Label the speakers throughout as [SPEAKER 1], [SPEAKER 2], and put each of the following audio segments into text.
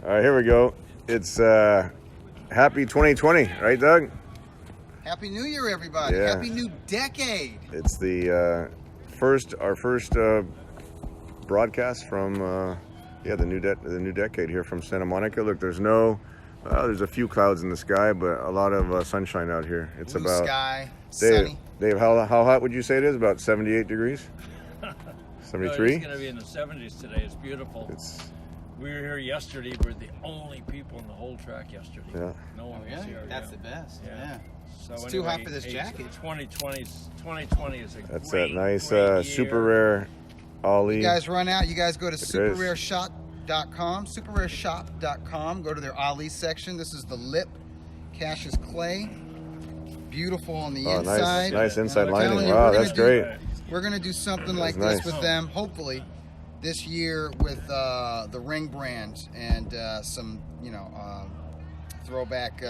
[SPEAKER 1] All right, here we go. It's happy 2020, right, Doug?
[SPEAKER 2] Happy New Year, everybody.
[SPEAKER 1] Yeah.
[SPEAKER 2] Happy new decade.
[SPEAKER 1] It's the our first broadcast from the new decade here from Santa Monica. Look, there's a few clouds in the sky, but a lot of sunshine out here. It's
[SPEAKER 2] Blue
[SPEAKER 1] about
[SPEAKER 2] sky,
[SPEAKER 1] Dave,
[SPEAKER 2] sunny.
[SPEAKER 1] Dave, how hot would you say it is? About 78 degrees? 73?
[SPEAKER 3] It's going to be in the 70s today. It's beautiful. We were here yesterday. We're the only people in the whole track yesterday.
[SPEAKER 1] Yeah.
[SPEAKER 3] No one was
[SPEAKER 2] Really?
[SPEAKER 3] here.
[SPEAKER 2] That's the best. Yeah.
[SPEAKER 3] So
[SPEAKER 2] It's too hot for this jacket.
[SPEAKER 3] 2020 is a
[SPEAKER 1] That's
[SPEAKER 3] great,
[SPEAKER 1] that nice
[SPEAKER 3] great year.
[SPEAKER 1] super rare Ollie.
[SPEAKER 2] You guys run out. You guys go to superrareshop.com. Superrareshop.com. Go to their Ali section. This is the lip. Cassius clay. Beautiful on the inside.
[SPEAKER 1] Nice inside
[SPEAKER 2] And I'm telling
[SPEAKER 1] lining.
[SPEAKER 2] you,
[SPEAKER 1] Wow,
[SPEAKER 2] we're
[SPEAKER 1] that's
[SPEAKER 2] gonna
[SPEAKER 1] great.
[SPEAKER 2] We're going to do something like
[SPEAKER 1] That's
[SPEAKER 2] this
[SPEAKER 1] nice.
[SPEAKER 2] with them, hopefully, this year with the Ring brand and some, throwback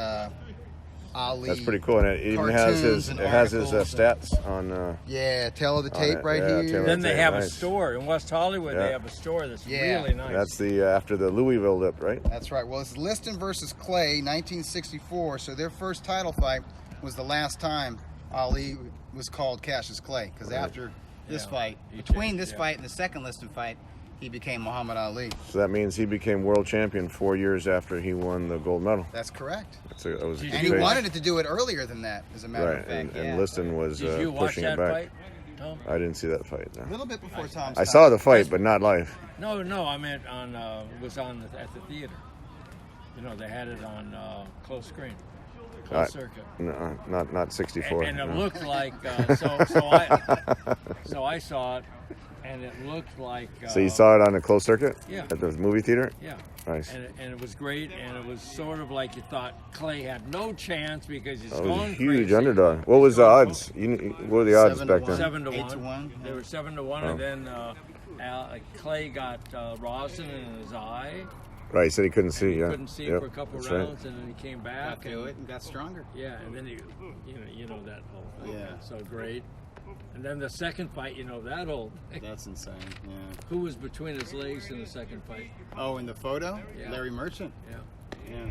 [SPEAKER 2] Ali.
[SPEAKER 1] That's pretty cool, and it even has his
[SPEAKER 2] cartoons and
[SPEAKER 1] stats on.
[SPEAKER 2] Yeah, tail of the tape right
[SPEAKER 1] yeah,
[SPEAKER 2] here.
[SPEAKER 1] tail of
[SPEAKER 3] Then they have a
[SPEAKER 1] Nice.
[SPEAKER 3] store in West Hollywood.
[SPEAKER 1] Yeah.
[SPEAKER 3] They have a store that's
[SPEAKER 2] Yeah.
[SPEAKER 3] really nice.
[SPEAKER 1] That's the after the Louisville lip, right?
[SPEAKER 2] That's right. Well, it's Liston versus Clay, 1964. So their first title fight was the last time Ali was called Cassius Clay, because after this fight, between this fight and the second Liston fight, he became Muhammad Ali.
[SPEAKER 1] So that means he became world champion 4 years after he won the gold medal.
[SPEAKER 2] That's correct.
[SPEAKER 1] That was
[SPEAKER 3] And
[SPEAKER 2] And he wanted it to do it earlier than that, as a matter
[SPEAKER 1] right,
[SPEAKER 2] of fact.
[SPEAKER 1] and Liston was
[SPEAKER 3] Did you watch
[SPEAKER 1] pushing
[SPEAKER 3] that
[SPEAKER 1] it back.
[SPEAKER 3] fight, Tom?
[SPEAKER 1] I didn't see that fight. No.
[SPEAKER 2] A little bit before Tom's
[SPEAKER 1] I
[SPEAKER 2] time.
[SPEAKER 1] saw the fight, but not live.
[SPEAKER 3] No, I meant on. It was on at the theater. They had it on closed screen, closed circuit.
[SPEAKER 1] No, not 64.
[SPEAKER 3] And it
[SPEAKER 1] no.
[SPEAKER 3] looked like so I saw it, and it looked like.
[SPEAKER 1] So you saw it on a closed circuit?
[SPEAKER 3] Yeah.
[SPEAKER 1] At the movie theater?
[SPEAKER 3] Yeah.
[SPEAKER 1] Nice.
[SPEAKER 3] And it was great, and it was sort of like you thought Clay had no chance because he's
[SPEAKER 1] That was a
[SPEAKER 3] going
[SPEAKER 1] huge
[SPEAKER 3] crazy.
[SPEAKER 1] underdog. What was the odds? What were the odds
[SPEAKER 2] 7 to
[SPEAKER 1] back then?
[SPEAKER 3] 7 to
[SPEAKER 2] 8 to
[SPEAKER 3] 1.
[SPEAKER 2] 1.
[SPEAKER 3] They were 7 to 1, and then Clay got rosin in his eye.
[SPEAKER 1] Right, he said he couldn't see.
[SPEAKER 3] He
[SPEAKER 1] Yeah.
[SPEAKER 3] couldn't see
[SPEAKER 1] Yep,
[SPEAKER 3] for a couple
[SPEAKER 1] that's
[SPEAKER 3] rounds, and then he came back.
[SPEAKER 2] Got through it and got stronger.
[SPEAKER 3] Yeah, and then you know that whole thing.
[SPEAKER 2] Yeah.
[SPEAKER 3] So great. And then the second fight, that old.
[SPEAKER 2] That's insane. Yeah.
[SPEAKER 3] Who was between his legs in the second fight?
[SPEAKER 2] Oh, in the photo,
[SPEAKER 3] Yeah.
[SPEAKER 2] Larry Merchant.
[SPEAKER 3] Yeah.
[SPEAKER 2] Yeah.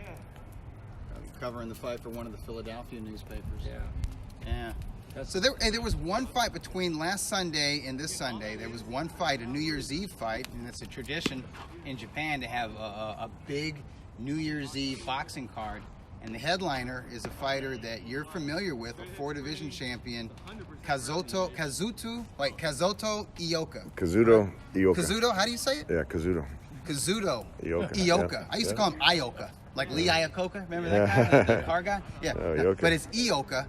[SPEAKER 2] Covering the fight for one of the Philadelphia newspapers.
[SPEAKER 3] Yeah.
[SPEAKER 2] Yeah. So there was one fight between last Sunday and this Sunday. There was one fight, a New Year's Eve fight, and it's a tradition in Japan to have a big New Year's Eve boxing card. And the headliner is a fighter that you're familiar with, a 4-division champion, Kazuto Ioka.
[SPEAKER 1] Kazuto Ioka.
[SPEAKER 2] Kazuto, how do you say it?
[SPEAKER 1] Yeah, Kazuto.
[SPEAKER 2] Kazuto
[SPEAKER 1] Ioka.
[SPEAKER 2] Ioka.
[SPEAKER 1] Yeah.
[SPEAKER 2] I used to call him Ioka, like Lee Iacocca. Remember
[SPEAKER 1] Yeah.
[SPEAKER 2] that guy, the car guy? Yeah.
[SPEAKER 1] Oh, Ioka.
[SPEAKER 2] But it's Ioka,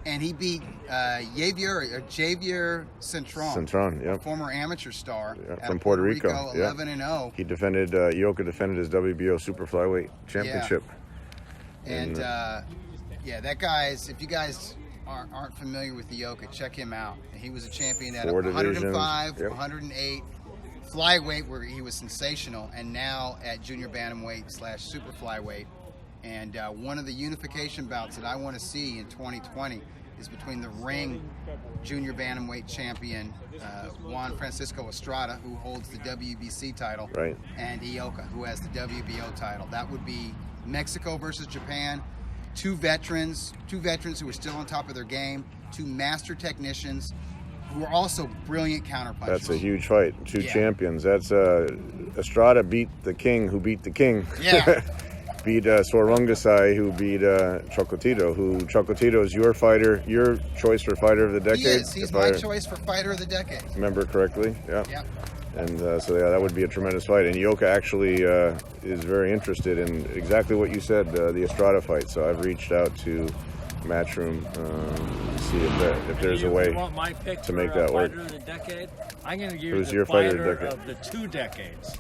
[SPEAKER 2] and he beat Javier
[SPEAKER 1] Centron, yep.
[SPEAKER 2] former amateur star
[SPEAKER 1] Yeah,
[SPEAKER 2] out
[SPEAKER 1] from
[SPEAKER 2] of
[SPEAKER 1] Puerto Rico.
[SPEAKER 2] 11-0.
[SPEAKER 1] He defended Ioka defended his WBO super flyweight championship.
[SPEAKER 2] And that guy's. If you guys aren't familiar with Ioka, check him out. He was a champion at
[SPEAKER 1] 4 divisions,
[SPEAKER 2] 105,
[SPEAKER 1] yep.
[SPEAKER 2] 108. Flyweight, where he was sensational, and now at junior bantamweight / super flyweight. And one of the unification bouts that I want to see in 2020 is between the Ring junior bantamweight champion Juan Francisco Estrada, who holds the WBC title,
[SPEAKER 1] Right.
[SPEAKER 2] and Ioka, who has the WBO title. That would be Mexico versus Japan. Two veterans who are still on top of their game. Two master technicians who are also brilliant counterpunchers.
[SPEAKER 1] That's a huge fight. Two
[SPEAKER 2] Yeah.
[SPEAKER 1] champions. That's Estrada beat the king who beat the king.
[SPEAKER 2] Yeah.
[SPEAKER 1] Beat Sorungasai, who beat Chocolatito, who Chocolatito is your fighter, your choice for fighter of the decade.
[SPEAKER 2] He is. He's
[SPEAKER 1] if
[SPEAKER 2] my
[SPEAKER 1] I
[SPEAKER 2] choice for fighter of the decade.
[SPEAKER 1] remember correctly. Yeah.
[SPEAKER 2] Yep.
[SPEAKER 1] And that would be a tremendous fight. And Ioka actually is very interested in exactly what you said, the Estrada fight. So I've reached out to Matchroom to see if there's a way
[SPEAKER 3] want my pick
[SPEAKER 1] to make
[SPEAKER 3] for,
[SPEAKER 1] that work.
[SPEAKER 3] Fighter of the decade? I'm going to give
[SPEAKER 1] Who's
[SPEAKER 3] you
[SPEAKER 1] your
[SPEAKER 3] the
[SPEAKER 1] fighter
[SPEAKER 3] fighter
[SPEAKER 1] of the
[SPEAKER 3] of the 2 decades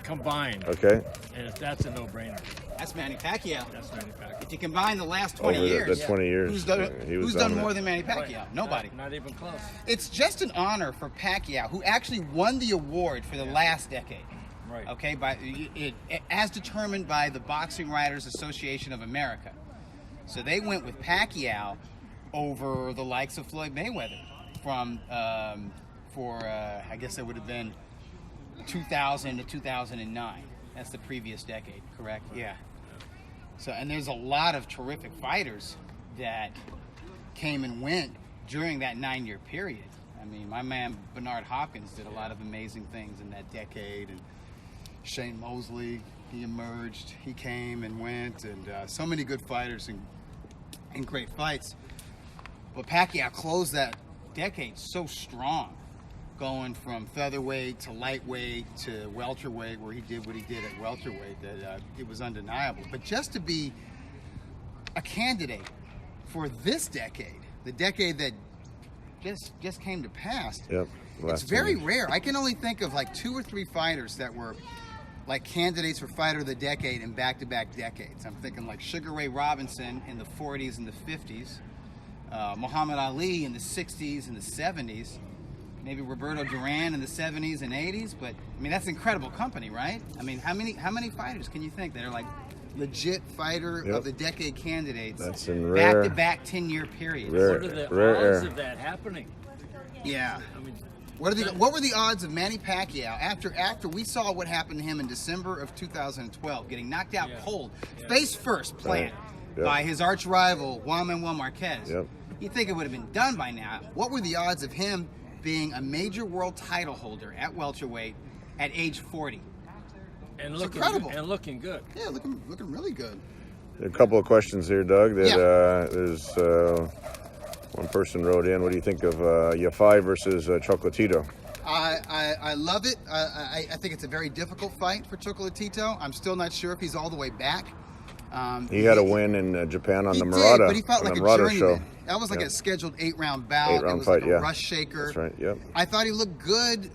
[SPEAKER 3] combined.
[SPEAKER 1] Okay.
[SPEAKER 3] And if that's a no-brainer.
[SPEAKER 2] That's Manny Pacquiao.
[SPEAKER 3] That's manufactured.
[SPEAKER 2] If you combine the last 20
[SPEAKER 1] Over
[SPEAKER 2] years,
[SPEAKER 1] the 20 years.
[SPEAKER 2] who's done,
[SPEAKER 1] he was
[SPEAKER 2] who's done
[SPEAKER 1] dominant.
[SPEAKER 2] more than Manny Pacquiao? Nobody.
[SPEAKER 3] Not even close.
[SPEAKER 2] It's just an honor for Pacquiao, who actually won the award for the last decade.
[SPEAKER 3] Right.
[SPEAKER 2] Okay, as determined by the Boxing Writers Association of America. So they went with Pacquiao over the likes of Floyd Mayweather from I guess it would have been 2000 to 2009. That's the previous decade, correct? Yeah. So, and there's a lot of terrific fighters that came and went during that 9-year period. I mean, my man Bernard Hopkins did a lot of amazing things in that decade, and Shane Mosley, he emerged, he came and went, and so many good fighters and great fights. But Pacquiao closed that decade so strong, going from featherweight to lightweight to welterweight, where he did what he did at welterweight, that it was undeniable. But just to be a candidate for this decade, the decade that just came to pass,
[SPEAKER 1] Yep.
[SPEAKER 2] it's very rare. I can only think of like 2 or 3 fighters that were like candidates for fighter of the decade in back-to-back decades. I'm thinking like Sugar Ray Robinson in the 40s and the 50s, Muhammad Ali in the 60s and the 70s, maybe Roberto Duran in the 70s and 80s. But I mean, that's incredible company, right? I mean, how many fighters can you think that are like legit fighter of the decade candidates?
[SPEAKER 1] That's in rare,
[SPEAKER 2] back-to-back 10-year periods.
[SPEAKER 1] Rare,
[SPEAKER 3] What are the
[SPEAKER 1] rare
[SPEAKER 3] odds of that happening?
[SPEAKER 2] Yeah.
[SPEAKER 3] I mean,
[SPEAKER 2] What were the odds of Manny Pacquiao after we saw what happened to him in December of 2012, getting knocked out cold, face first plant by his arch rival Juan Manuel Marquez?
[SPEAKER 1] Yep.
[SPEAKER 2] You'd think it would have been done by now. What were the odds of him being a major world title holder at welterweight at age 40?
[SPEAKER 3] and
[SPEAKER 2] It's
[SPEAKER 3] looking
[SPEAKER 2] incredible.
[SPEAKER 3] and looking good.
[SPEAKER 2] Yeah, looking really good.
[SPEAKER 1] A couple of questions here, Doug. There's one person wrote in. What do you think of Yafai versus Chocolatito?
[SPEAKER 2] I love it. I think it's a very difficult fight for Chocolatito. I'm still not sure if he's all the way back.
[SPEAKER 1] He had a win in Japan on
[SPEAKER 2] He
[SPEAKER 1] the
[SPEAKER 2] did,
[SPEAKER 1] Murata,
[SPEAKER 2] but he felt
[SPEAKER 1] on
[SPEAKER 2] like
[SPEAKER 1] the
[SPEAKER 2] a
[SPEAKER 1] Murata
[SPEAKER 2] journeyman.
[SPEAKER 1] show.
[SPEAKER 2] That was like
[SPEAKER 1] Yeah.
[SPEAKER 2] a scheduled 8-round bout.
[SPEAKER 1] 8-round
[SPEAKER 2] It was
[SPEAKER 1] fight,
[SPEAKER 2] like a
[SPEAKER 1] yeah.
[SPEAKER 2] rush shaker.
[SPEAKER 1] That's right. Yep.
[SPEAKER 2] I thought he looked good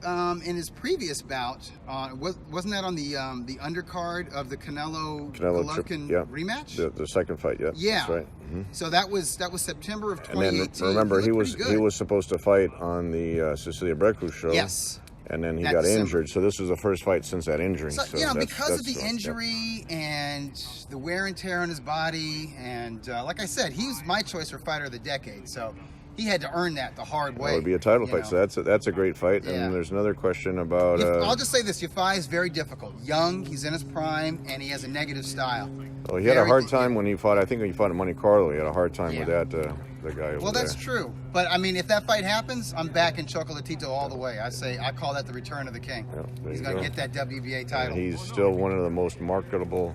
[SPEAKER 2] in his previous bout. Wasn't that on the undercard of the Canelo Golovkin rematch?
[SPEAKER 1] The second fight. Yeah.
[SPEAKER 2] Yeah.
[SPEAKER 1] That's right.
[SPEAKER 2] So that was September of
[SPEAKER 1] And
[SPEAKER 2] 2018.
[SPEAKER 1] then remember, he
[SPEAKER 2] looked pretty good.
[SPEAKER 1] was supposed to fight on the Cecilia Breckus show.
[SPEAKER 2] Yes.
[SPEAKER 1] And then he
[SPEAKER 2] That
[SPEAKER 1] got
[SPEAKER 2] December.
[SPEAKER 1] injured. So this was the first fight since that injury.
[SPEAKER 2] So, because of the
[SPEAKER 1] yeah.
[SPEAKER 2] injury and the wear and tear on his body, and like I said, he's my choice for fighter of the decade. So he had to earn that the hard way.
[SPEAKER 1] That would be a title
[SPEAKER 2] you
[SPEAKER 1] fight.
[SPEAKER 2] know.
[SPEAKER 1] So that's a great fight.
[SPEAKER 2] Yeah.
[SPEAKER 1] And there's another question about.
[SPEAKER 2] I'll just say this: Yafai is very difficult. Young, he's in his prime, and he has a negative style.
[SPEAKER 1] Well, he had a
[SPEAKER 2] Very
[SPEAKER 1] hard
[SPEAKER 2] di-
[SPEAKER 1] time when he fought. I think when he fought in Monte Carlo, he had a hard time with
[SPEAKER 2] Yeah.
[SPEAKER 1] that. The guy over
[SPEAKER 2] Well, that's
[SPEAKER 1] there.
[SPEAKER 2] true. But I mean, if that fight happens, I'm backing Chocolatito all the way. I call that the return of the king.
[SPEAKER 1] Yeah, there
[SPEAKER 2] He's
[SPEAKER 1] you
[SPEAKER 2] going to
[SPEAKER 1] go.
[SPEAKER 2] get that WBA
[SPEAKER 1] And
[SPEAKER 2] title.
[SPEAKER 1] he's still one of the most marketable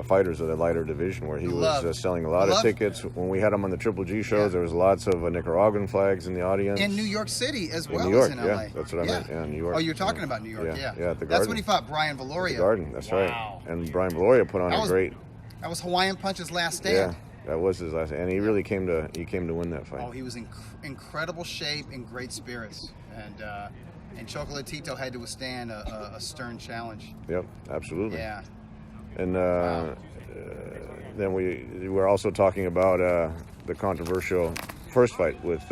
[SPEAKER 1] fighters of the lighter division, where he was
[SPEAKER 2] Loved.
[SPEAKER 1] selling a lot of
[SPEAKER 2] Loved.
[SPEAKER 1] tickets. When we had him on the Triple G shows,
[SPEAKER 2] Yeah.
[SPEAKER 1] there was lots of Nicaraguan flags in the audience.
[SPEAKER 2] In New York City as well
[SPEAKER 1] New York,
[SPEAKER 2] as in LA.
[SPEAKER 1] yeah, that's what I meant. Yeah, New York.
[SPEAKER 2] Oh, you're talking about New York, yeah.
[SPEAKER 1] Yeah, at the
[SPEAKER 2] That's
[SPEAKER 1] Garden.
[SPEAKER 2] when he fought Brian
[SPEAKER 1] The
[SPEAKER 2] Valoria.
[SPEAKER 1] Garden, that's
[SPEAKER 3] Wow.
[SPEAKER 1] right. And Brian Valoria put on
[SPEAKER 2] That
[SPEAKER 1] a
[SPEAKER 2] was-
[SPEAKER 1] great.
[SPEAKER 2] That was Hawaiian Punch's last
[SPEAKER 1] Yeah,
[SPEAKER 2] stand.
[SPEAKER 1] that was his last, and he really came to win that fight.
[SPEAKER 2] Oh, he was in incredible shape and great spirits, and Chocolatito had to withstand a stern challenge.
[SPEAKER 1] Yep, absolutely.
[SPEAKER 2] Yeah.
[SPEAKER 1] And then we were also talking about the controversial first fight with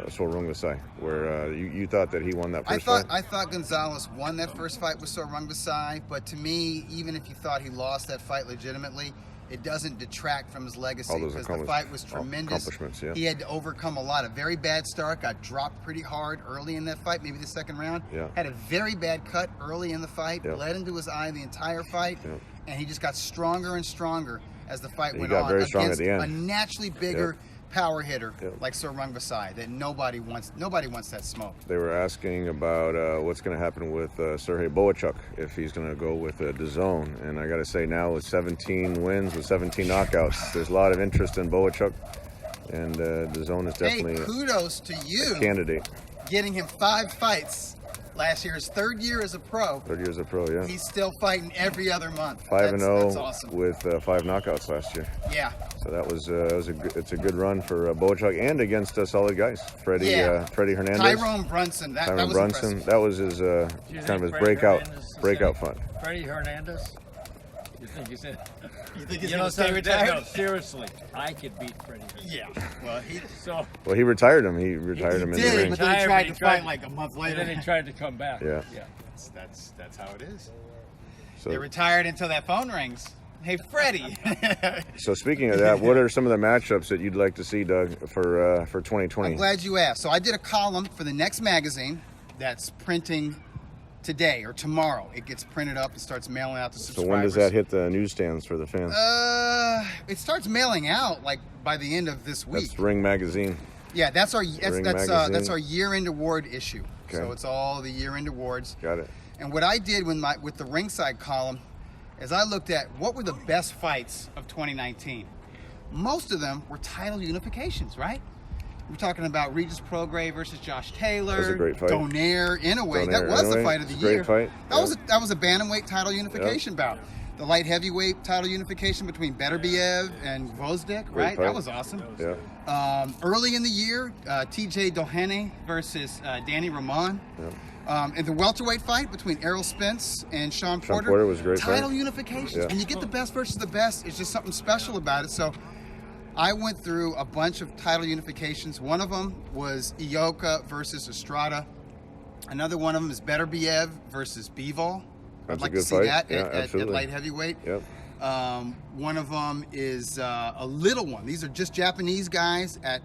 [SPEAKER 1] Sorung Vasai, where you thought that he won that first fight.
[SPEAKER 2] I thought Gonzalez won that first fight with Sorung Vasai, but to me, even if you thought he lost that fight legitimately, it doesn't detract from his legacy
[SPEAKER 1] All those
[SPEAKER 2] because the fight was tremendous.
[SPEAKER 1] accomplishments, yeah.
[SPEAKER 2] He had to overcome a lot. A very bad start, got dropped pretty hard early in that fight, maybe the second round.
[SPEAKER 1] Yeah.
[SPEAKER 2] Had a very bad cut early in the fight,
[SPEAKER 1] Yeah.
[SPEAKER 2] bled into his eye the entire fight,
[SPEAKER 1] Yeah.
[SPEAKER 2] and he just got stronger and stronger as the fight
[SPEAKER 1] He
[SPEAKER 2] went
[SPEAKER 1] got
[SPEAKER 2] on
[SPEAKER 1] very strong at
[SPEAKER 2] against
[SPEAKER 1] the end.
[SPEAKER 2] a naturally bigger power hitter
[SPEAKER 1] Yeah.
[SPEAKER 2] like Sorung Vasai that nobody wants that smoke.
[SPEAKER 1] They were asking about what's going to happen with Sergey Boachuk if he's going to go with DAZN. And I got to say now with 17 wins, with 17 knockouts, there's a lot of interest in Boachuk. And DAZN is definitely
[SPEAKER 2] Hey, kudos to you
[SPEAKER 1] a candidate.
[SPEAKER 2] getting him 5 fights last year, his 3rd year as a pro.
[SPEAKER 1] 3rd year as a pro, yeah.
[SPEAKER 2] He's still fighting every other month.
[SPEAKER 1] 5-0
[SPEAKER 2] That's awesome.
[SPEAKER 1] with 5 knockouts last year.
[SPEAKER 2] Yeah.
[SPEAKER 1] So that was it's a good run for Boachuk and against solid guys. Freddie Hernandez,
[SPEAKER 2] Tyrone Brunson. That
[SPEAKER 1] Tyrone
[SPEAKER 2] was
[SPEAKER 1] Brunson.
[SPEAKER 2] impressive.
[SPEAKER 1] That was his
[SPEAKER 3] Do you
[SPEAKER 1] kind
[SPEAKER 3] think
[SPEAKER 1] of his
[SPEAKER 3] Freddie Hernandez is
[SPEAKER 1] breakout
[SPEAKER 3] gonna-
[SPEAKER 1] fight.
[SPEAKER 3] Freddie Hernandez? You think he's in?
[SPEAKER 2] You think he's
[SPEAKER 3] You
[SPEAKER 2] going
[SPEAKER 3] know,
[SPEAKER 2] to stay
[SPEAKER 3] no,
[SPEAKER 2] retired?
[SPEAKER 3] seriously, I could beat Freddie Hernandez.
[SPEAKER 2] Yeah. Well, he
[SPEAKER 3] So,
[SPEAKER 1] Well, he retired him. He retired him in the
[SPEAKER 2] did,
[SPEAKER 1] ring.
[SPEAKER 2] but then he
[SPEAKER 3] Retired,
[SPEAKER 2] tried
[SPEAKER 3] but
[SPEAKER 2] to
[SPEAKER 3] he tried-
[SPEAKER 2] fight like a month
[SPEAKER 3] and
[SPEAKER 2] later.
[SPEAKER 3] then he tried to come back.
[SPEAKER 1] Yeah.
[SPEAKER 2] That's how it is.
[SPEAKER 1] So,
[SPEAKER 2] They retired until that phone rings. Hey, Freddie.
[SPEAKER 1] so speaking of that, what are some of the matchups that you'd like to see, Doug, for 2020?
[SPEAKER 2] I'm glad you asked. So I did a column for the next magazine that's printing today or tomorrow. It gets printed up and starts mailing out to subscribers.
[SPEAKER 1] So when does that hit the newsstands for the fans?
[SPEAKER 2] It starts mailing out like by the end of this week.
[SPEAKER 1] That's Ring Magazine.
[SPEAKER 2] Yeah, that's our
[SPEAKER 1] Magazine.
[SPEAKER 2] year-end award issue.
[SPEAKER 1] Okay.
[SPEAKER 2] So it's all the year-end awards.
[SPEAKER 1] Got it.
[SPEAKER 2] And what I did with the ringside column is I looked at what were the best fights of 2019. Most of them were title unifications, right? We're talking about Regis Prograis versus Josh Taylor.
[SPEAKER 1] That was a great fight.
[SPEAKER 2] Donaire, Inoue. That
[SPEAKER 1] Donaire,
[SPEAKER 2] was the
[SPEAKER 1] Inoue.
[SPEAKER 2] fight of the
[SPEAKER 1] It's a
[SPEAKER 2] year.
[SPEAKER 1] great fight.
[SPEAKER 2] That was a bantamweight title unification bout. The light heavyweight title unification between Beterbiev and Gvozdyk, right?
[SPEAKER 1] fight.
[SPEAKER 2] That was awesome.
[SPEAKER 1] Yeah.
[SPEAKER 2] Early in the year, TJ Doheny versus Danny Ramon.
[SPEAKER 1] Yeah.
[SPEAKER 2] And the welterweight fight between Errol Spence and Sean Porter.
[SPEAKER 1] Porter was a great
[SPEAKER 2] Title
[SPEAKER 1] fight.
[SPEAKER 2] unifications.
[SPEAKER 1] Yeah.
[SPEAKER 2] And you get the best versus the best. It's just something special about it. So I went through a bunch of title unifications. One of them was Ioka versus Estrada. Another one of them is Beterbiev versus Bivol.
[SPEAKER 1] That's
[SPEAKER 2] I'd like
[SPEAKER 1] a good
[SPEAKER 2] to see
[SPEAKER 1] fight.
[SPEAKER 2] that
[SPEAKER 1] Yeah,
[SPEAKER 2] at
[SPEAKER 1] absolutely.
[SPEAKER 2] light heavyweight.
[SPEAKER 1] Yep.
[SPEAKER 2] One of them is a little one. These are just Japanese guys at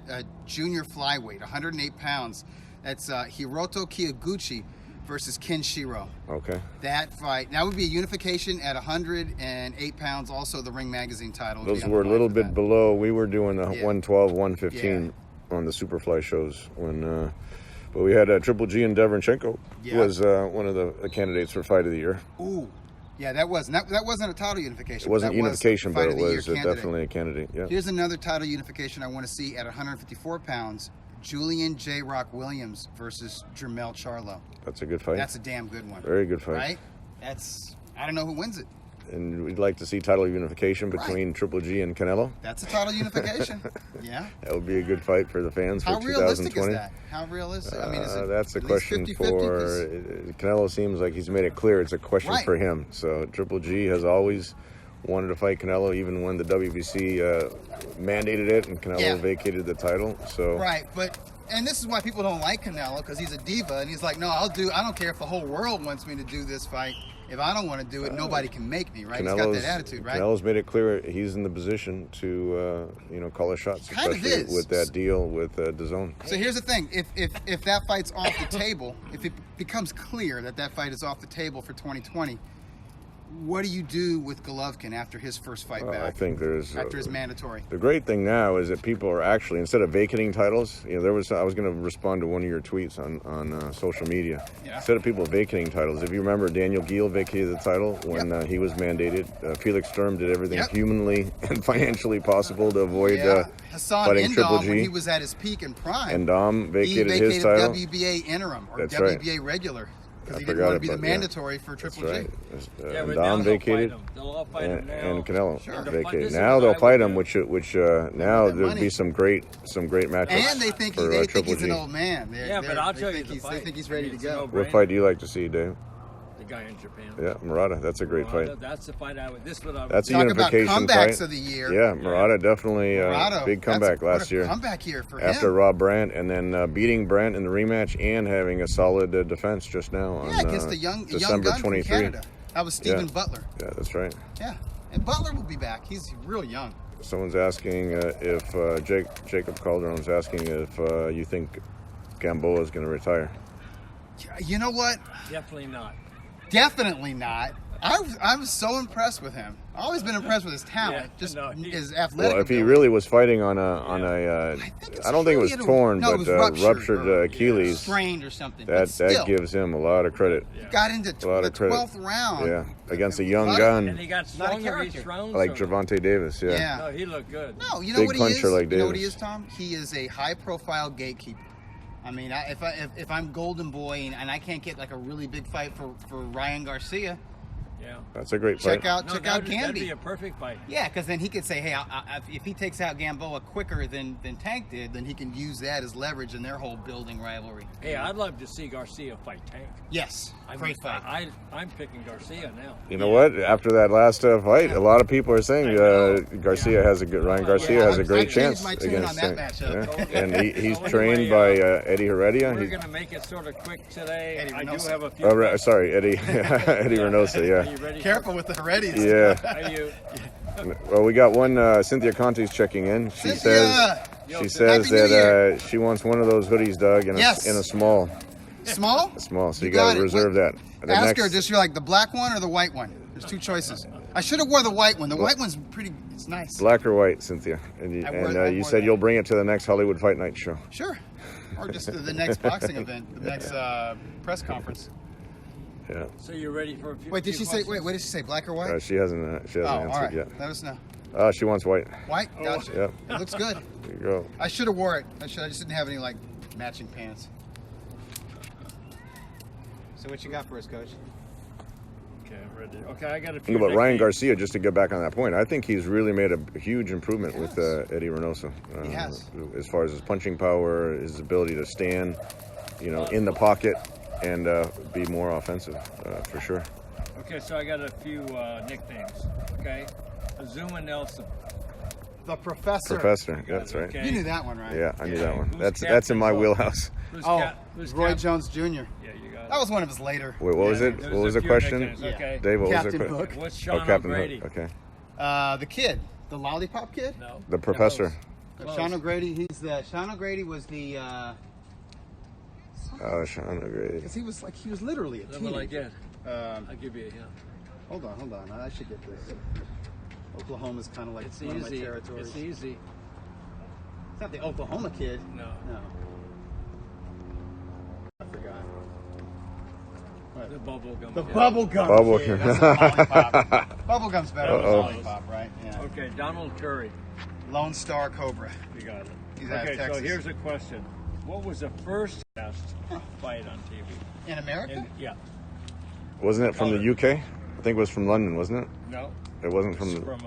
[SPEAKER 2] junior flyweight, 108 pounds. That's Hiroto Kiyoguchi versus Ken Shiro.
[SPEAKER 1] Okay.
[SPEAKER 2] That fight, that would be a unification at 108 pounds. Also, the Ring Magazine title. would
[SPEAKER 1] Those
[SPEAKER 2] be on
[SPEAKER 1] were a
[SPEAKER 2] the line
[SPEAKER 1] little
[SPEAKER 2] for
[SPEAKER 1] bit
[SPEAKER 2] that.
[SPEAKER 1] below. We were doing the
[SPEAKER 2] Yeah.
[SPEAKER 1] 112, 115 on the Superfly shows when. But we had Triple G and Deverenchenko
[SPEAKER 2] Yeah.
[SPEAKER 1] was one of the candidates for Fight of the Year.
[SPEAKER 2] Ooh, yeah, that wasn't a title unification.
[SPEAKER 1] It wasn't
[SPEAKER 2] that was
[SPEAKER 1] unification,
[SPEAKER 2] Fight
[SPEAKER 1] but
[SPEAKER 2] of
[SPEAKER 1] it
[SPEAKER 2] the Year
[SPEAKER 1] was
[SPEAKER 2] candidate.
[SPEAKER 1] definitely a candidate. Yeah.
[SPEAKER 2] Here's another title unification I want to see at 154 pounds. Julian J. Rock Williams versus Jermell Charlo.
[SPEAKER 1] That's a good fight.
[SPEAKER 2] That's a damn good one.
[SPEAKER 1] Very good fight.
[SPEAKER 2] Right? I don't know who wins it.
[SPEAKER 1] And we'd like to see title unification between Triple G and Canelo.
[SPEAKER 2] That's a title unification. Yeah.
[SPEAKER 1] That would be a good fight for the fans
[SPEAKER 2] How
[SPEAKER 1] for
[SPEAKER 2] realistic
[SPEAKER 1] 2020.
[SPEAKER 2] is that? How realistic? I mean, is it
[SPEAKER 1] That's a
[SPEAKER 2] at least
[SPEAKER 1] question
[SPEAKER 2] 50-50?
[SPEAKER 1] for Canelo. Seems like he's made it clear it's a question
[SPEAKER 2] Right.
[SPEAKER 1] for him. So Triple G has always wanted to fight Canelo, even when the WBC mandated it and Canelo vacated the title. So
[SPEAKER 2] Right, and this is why people don't like Canelo, because he's a diva, and he's like, no, I don't care if the whole world wants me to do this fight. If I don't want to do it, nobody can make me, right? He's got that attitude, right?
[SPEAKER 1] Canelo's made it clear he's in the position to, call his shots,
[SPEAKER 2] Kind of
[SPEAKER 1] especially
[SPEAKER 2] is.
[SPEAKER 1] with that deal with DAZN.
[SPEAKER 2] So here's the thing: if that fight's off the table, if it becomes clear that fight is off the table for 2020, what do you do with Golovkin after his first fight back?
[SPEAKER 1] I think there's
[SPEAKER 2] after his mandatory.
[SPEAKER 1] The great thing now is that people are actually, instead of vacating titles, I was going to respond to one of your tweets on social media.
[SPEAKER 2] Yeah.
[SPEAKER 1] Instead of people vacating titles, if you remember, Daniel Geale vacated the title when he was mandated. Felix Sturm did everything humanly and financially possible to avoid
[SPEAKER 2] Hassan
[SPEAKER 1] fighting Triple
[SPEAKER 2] Indom,
[SPEAKER 1] G.
[SPEAKER 2] when he was at his peak and prime,
[SPEAKER 1] And Dom vacated
[SPEAKER 2] he
[SPEAKER 1] his title.
[SPEAKER 2] WBA interim or
[SPEAKER 1] That's
[SPEAKER 2] WBA
[SPEAKER 1] right.
[SPEAKER 2] regular because he
[SPEAKER 1] I
[SPEAKER 2] didn't
[SPEAKER 1] forgot
[SPEAKER 2] want to be the
[SPEAKER 1] about- yeah.
[SPEAKER 2] mandatory for Triple
[SPEAKER 1] That's
[SPEAKER 2] G.
[SPEAKER 1] right.
[SPEAKER 3] Yeah, but
[SPEAKER 1] Dom
[SPEAKER 3] now they'll
[SPEAKER 1] vacated.
[SPEAKER 3] fight him. They'll all fight him now.
[SPEAKER 1] And Canelo
[SPEAKER 2] Sure.
[SPEAKER 1] vacated.
[SPEAKER 3] This is
[SPEAKER 1] Now
[SPEAKER 3] what
[SPEAKER 1] they'll
[SPEAKER 3] I
[SPEAKER 1] fight
[SPEAKER 3] would
[SPEAKER 1] him,
[SPEAKER 3] do.
[SPEAKER 1] which now
[SPEAKER 2] that
[SPEAKER 1] there'll
[SPEAKER 2] money.
[SPEAKER 1] be some great matchups.
[SPEAKER 2] And they think
[SPEAKER 1] for,
[SPEAKER 2] they think
[SPEAKER 1] Triple
[SPEAKER 2] he's
[SPEAKER 1] G.
[SPEAKER 2] an old man.
[SPEAKER 3] But I'll tell you the
[SPEAKER 2] They
[SPEAKER 3] fight.
[SPEAKER 2] think he's ready to
[SPEAKER 3] It's a
[SPEAKER 2] go.
[SPEAKER 3] no-brainer.
[SPEAKER 1] What fight do you like to see, Dave?
[SPEAKER 3] The guy in Japan.
[SPEAKER 1] Yeah, Murata. That's a great fight.
[SPEAKER 3] That's the fight I would. This is what I would.
[SPEAKER 1] That's a
[SPEAKER 2] Talk about
[SPEAKER 1] unification
[SPEAKER 2] comebacks
[SPEAKER 1] fight.
[SPEAKER 2] of the year.
[SPEAKER 1] Yeah, Murata definitely
[SPEAKER 2] Murata,
[SPEAKER 1] big comeback
[SPEAKER 2] what
[SPEAKER 1] last
[SPEAKER 2] a
[SPEAKER 1] year
[SPEAKER 2] Comeback here for
[SPEAKER 1] after
[SPEAKER 2] him.
[SPEAKER 1] Rob Brandt, and then beating Brandt in the rematch and having a solid defense just now on
[SPEAKER 2] Against a young
[SPEAKER 1] December
[SPEAKER 2] gun
[SPEAKER 1] 23.
[SPEAKER 2] from Canada. That was Stephen
[SPEAKER 1] Yeah.
[SPEAKER 2] Butler.
[SPEAKER 1] Yeah, that's right.
[SPEAKER 2] Yeah, and Butler will be back. He's real young.
[SPEAKER 1] Someone's asking if Jacob Calderon's asking if you think Gamboa is going to retire.
[SPEAKER 2] You know what?
[SPEAKER 3] Definitely not.
[SPEAKER 2] Definitely not. I was so impressed with him. I've always been impressed with his talent, just his athletic.
[SPEAKER 1] Well, if he
[SPEAKER 2] ability.
[SPEAKER 1] really was fighting on a I don't think it was torn,
[SPEAKER 2] No,
[SPEAKER 1] but
[SPEAKER 2] it was
[SPEAKER 1] ruptured Achilles.
[SPEAKER 2] strained or something.
[SPEAKER 1] That
[SPEAKER 2] but still,
[SPEAKER 1] gives him a lot of credit.
[SPEAKER 2] got into
[SPEAKER 1] A lot
[SPEAKER 2] the
[SPEAKER 1] of credit.
[SPEAKER 2] 12th round.
[SPEAKER 1] Yeah, against a young
[SPEAKER 3] And
[SPEAKER 1] gun
[SPEAKER 3] he got
[SPEAKER 2] Not a
[SPEAKER 3] stronger each
[SPEAKER 2] character.
[SPEAKER 3] round.
[SPEAKER 1] like
[SPEAKER 3] so-
[SPEAKER 1] Gervonta Davis. Yeah.
[SPEAKER 2] Yeah.
[SPEAKER 3] No, he looked good.
[SPEAKER 2] No, you know
[SPEAKER 1] Big
[SPEAKER 2] what he is?
[SPEAKER 1] puncher like
[SPEAKER 2] You know what he
[SPEAKER 1] Davis.
[SPEAKER 2] is, Tom? He is a high-profile gatekeeper. I mean, if I'm Golden Boy and I can't get like a really big fight for Ryan Garcia,
[SPEAKER 3] Yeah.
[SPEAKER 1] That's a great
[SPEAKER 2] check
[SPEAKER 1] fight.
[SPEAKER 2] out
[SPEAKER 3] No,
[SPEAKER 2] Gamby.
[SPEAKER 3] that'd be a perfect fight.
[SPEAKER 2] Yeah, because then he could say, hey, if he takes out Gamboa quicker than Tank did, then he can use that as leverage in their whole building rivalry.
[SPEAKER 3] Hey, I'd love to see Garcia fight Tank.
[SPEAKER 2] Yes, great fight.
[SPEAKER 3] I'm picking Garcia now.
[SPEAKER 1] You know what? After that last fight, a lot of people are saying Garcia has a good. Ryan Garcia has a
[SPEAKER 2] I
[SPEAKER 1] great
[SPEAKER 2] changed
[SPEAKER 1] chance
[SPEAKER 2] my tune
[SPEAKER 1] against
[SPEAKER 2] on that
[SPEAKER 1] Tank.
[SPEAKER 2] matchup.
[SPEAKER 1] Yeah. And he's
[SPEAKER 3] So
[SPEAKER 1] trained
[SPEAKER 3] anyway,
[SPEAKER 1] by Eddie Heredia.
[SPEAKER 3] We're
[SPEAKER 1] He-
[SPEAKER 3] going to make it sort of quick today.
[SPEAKER 2] Eddie
[SPEAKER 3] I do
[SPEAKER 2] Reynoso.
[SPEAKER 3] have a few.
[SPEAKER 1] sorry, Eddie Eddie Reynoso.
[SPEAKER 3] Are
[SPEAKER 1] Yeah.
[SPEAKER 3] you ready?
[SPEAKER 2] Careful with the Heredis.
[SPEAKER 1] Yeah.
[SPEAKER 3] Are you?
[SPEAKER 1] Well, we got one. Cynthia Conte's checking in. She
[SPEAKER 2] Cynthia!
[SPEAKER 1] says
[SPEAKER 2] Happy New Year.
[SPEAKER 1] that she wants one of those hoodies, Doug, in a
[SPEAKER 2] Yes.
[SPEAKER 1] small.
[SPEAKER 2] Small?
[SPEAKER 1] Small. So you
[SPEAKER 2] got
[SPEAKER 1] got to
[SPEAKER 2] it.
[SPEAKER 1] reserve that. The
[SPEAKER 2] Ask
[SPEAKER 1] next-
[SPEAKER 2] her, just you're like the black one or the white one. There's 2 choices. I should have wore the white one. The white one's pretty. It's nice.
[SPEAKER 1] Black or white, Cynthia? And you,
[SPEAKER 2] I
[SPEAKER 1] you
[SPEAKER 2] wore
[SPEAKER 1] said
[SPEAKER 2] that.
[SPEAKER 1] you'll bring it to the next Hollywood Fight Night show.
[SPEAKER 2] Sure. Or just the next boxing event, the next press conference.
[SPEAKER 1] Yeah.
[SPEAKER 3] So you're ready for a few?
[SPEAKER 2] Wait, did she say?
[SPEAKER 3] questions?
[SPEAKER 2] Wait, what did she say? Black or white?
[SPEAKER 1] She hasn't
[SPEAKER 2] Oh, all
[SPEAKER 1] answered
[SPEAKER 2] right.
[SPEAKER 1] yet.
[SPEAKER 2] Let us know.
[SPEAKER 1] She wants white.
[SPEAKER 2] White? Gotcha.
[SPEAKER 1] Yeah.
[SPEAKER 2] It looks good.
[SPEAKER 1] There you go.
[SPEAKER 2] I should have wore it. I just didn't have any like matching pants. So what you got for us, Coach?
[SPEAKER 3] Okay, I'm ready. Okay, I got a few.
[SPEAKER 1] But Ryan
[SPEAKER 3] nicknames.
[SPEAKER 1] Garcia, just to get back on that point, I think he's really made a huge improvement with Eddie Reynoso.
[SPEAKER 2] He has.
[SPEAKER 1] As far as his punching power, his ability to stand, in the pocket and be more offensive, for sure.
[SPEAKER 3] Okay, so I got a few nicknames. Okay, Azuma Nelson.
[SPEAKER 2] The Professor.
[SPEAKER 1] Professor, that's right.
[SPEAKER 3] Okay.
[SPEAKER 2] You knew that one, right?
[SPEAKER 1] Yeah, I knew that one.
[SPEAKER 3] Who's
[SPEAKER 1] That's in my
[SPEAKER 3] captain?
[SPEAKER 1] wheelhouse.
[SPEAKER 3] Who's
[SPEAKER 2] Oh, Roy
[SPEAKER 3] captain?
[SPEAKER 2] Jones Jr.
[SPEAKER 3] Yeah, you got it.
[SPEAKER 2] That was one of his later.
[SPEAKER 1] Wait, what was it?
[SPEAKER 3] There's
[SPEAKER 1] What was
[SPEAKER 3] a
[SPEAKER 1] the
[SPEAKER 3] few
[SPEAKER 1] question?
[SPEAKER 3] nicknames, Okay.
[SPEAKER 1] Dave, what was
[SPEAKER 2] Captain
[SPEAKER 1] the question?
[SPEAKER 2] Hook.
[SPEAKER 3] What's
[SPEAKER 1] Oh,
[SPEAKER 3] Sean
[SPEAKER 1] Captain
[SPEAKER 3] O'Grady?
[SPEAKER 1] Hook. Okay.
[SPEAKER 2] The kid, the lollipop kid.
[SPEAKER 3] No.
[SPEAKER 1] The Professor.
[SPEAKER 3] Close.
[SPEAKER 2] Sean O'Grady. Sean O'Grady was the.
[SPEAKER 1] Oh, Sean O'Grady.
[SPEAKER 2] Because he was literally a
[SPEAKER 3] That's what I
[SPEAKER 2] teenager.
[SPEAKER 3] get. I'll give you a hint.
[SPEAKER 2] Hold on. I should get this. Oklahoma's kind of like
[SPEAKER 3] It's
[SPEAKER 2] one of my
[SPEAKER 3] easy.
[SPEAKER 2] territories.
[SPEAKER 3] It's easy.
[SPEAKER 2] It's not the Oklahoma kid.
[SPEAKER 3] No.
[SPEAKER 2] No. I forgot.
[SPEAKER 3] The bubble gum.
[SPEAKER 2] The
[SPEAKER 3] kid.
[SPEAKER 2] bubblegum
[SPEAKER 1] Bubble
[SPEAKER 2] kid.
[SPEAKER 1] gum.
[SPEAKER 2] That's a lollipop. Bubblegum's better than
[SPEAKER 1] Uh-oh.
[SPEAKER 2] lollipop, right? Yeah.
[SPEAKER 3] Okay, Donald Curry.
[SPEAKER 2] Lone Star Cobra.
[SPEAKER 3] You got it.
[SPEAKER 2] He's out of
[SPEAKER 3] Okay, so
[SPEAKER 2] Texas.
[SPEAKER 3] here's a question. What was the first best fight on TV?
[SPEAKER 2] In America?
[SPEAKER 3] Yeah.
[SPEAKER 1] Wasn't it from the UK? I think it was from London, wasn't it?
[SPEAKER 3] No.
[SPEAKER 1] It wasn't from
[SPEAKER 3] It's
[SPEAKER 1] the
[SPEAKER 3] from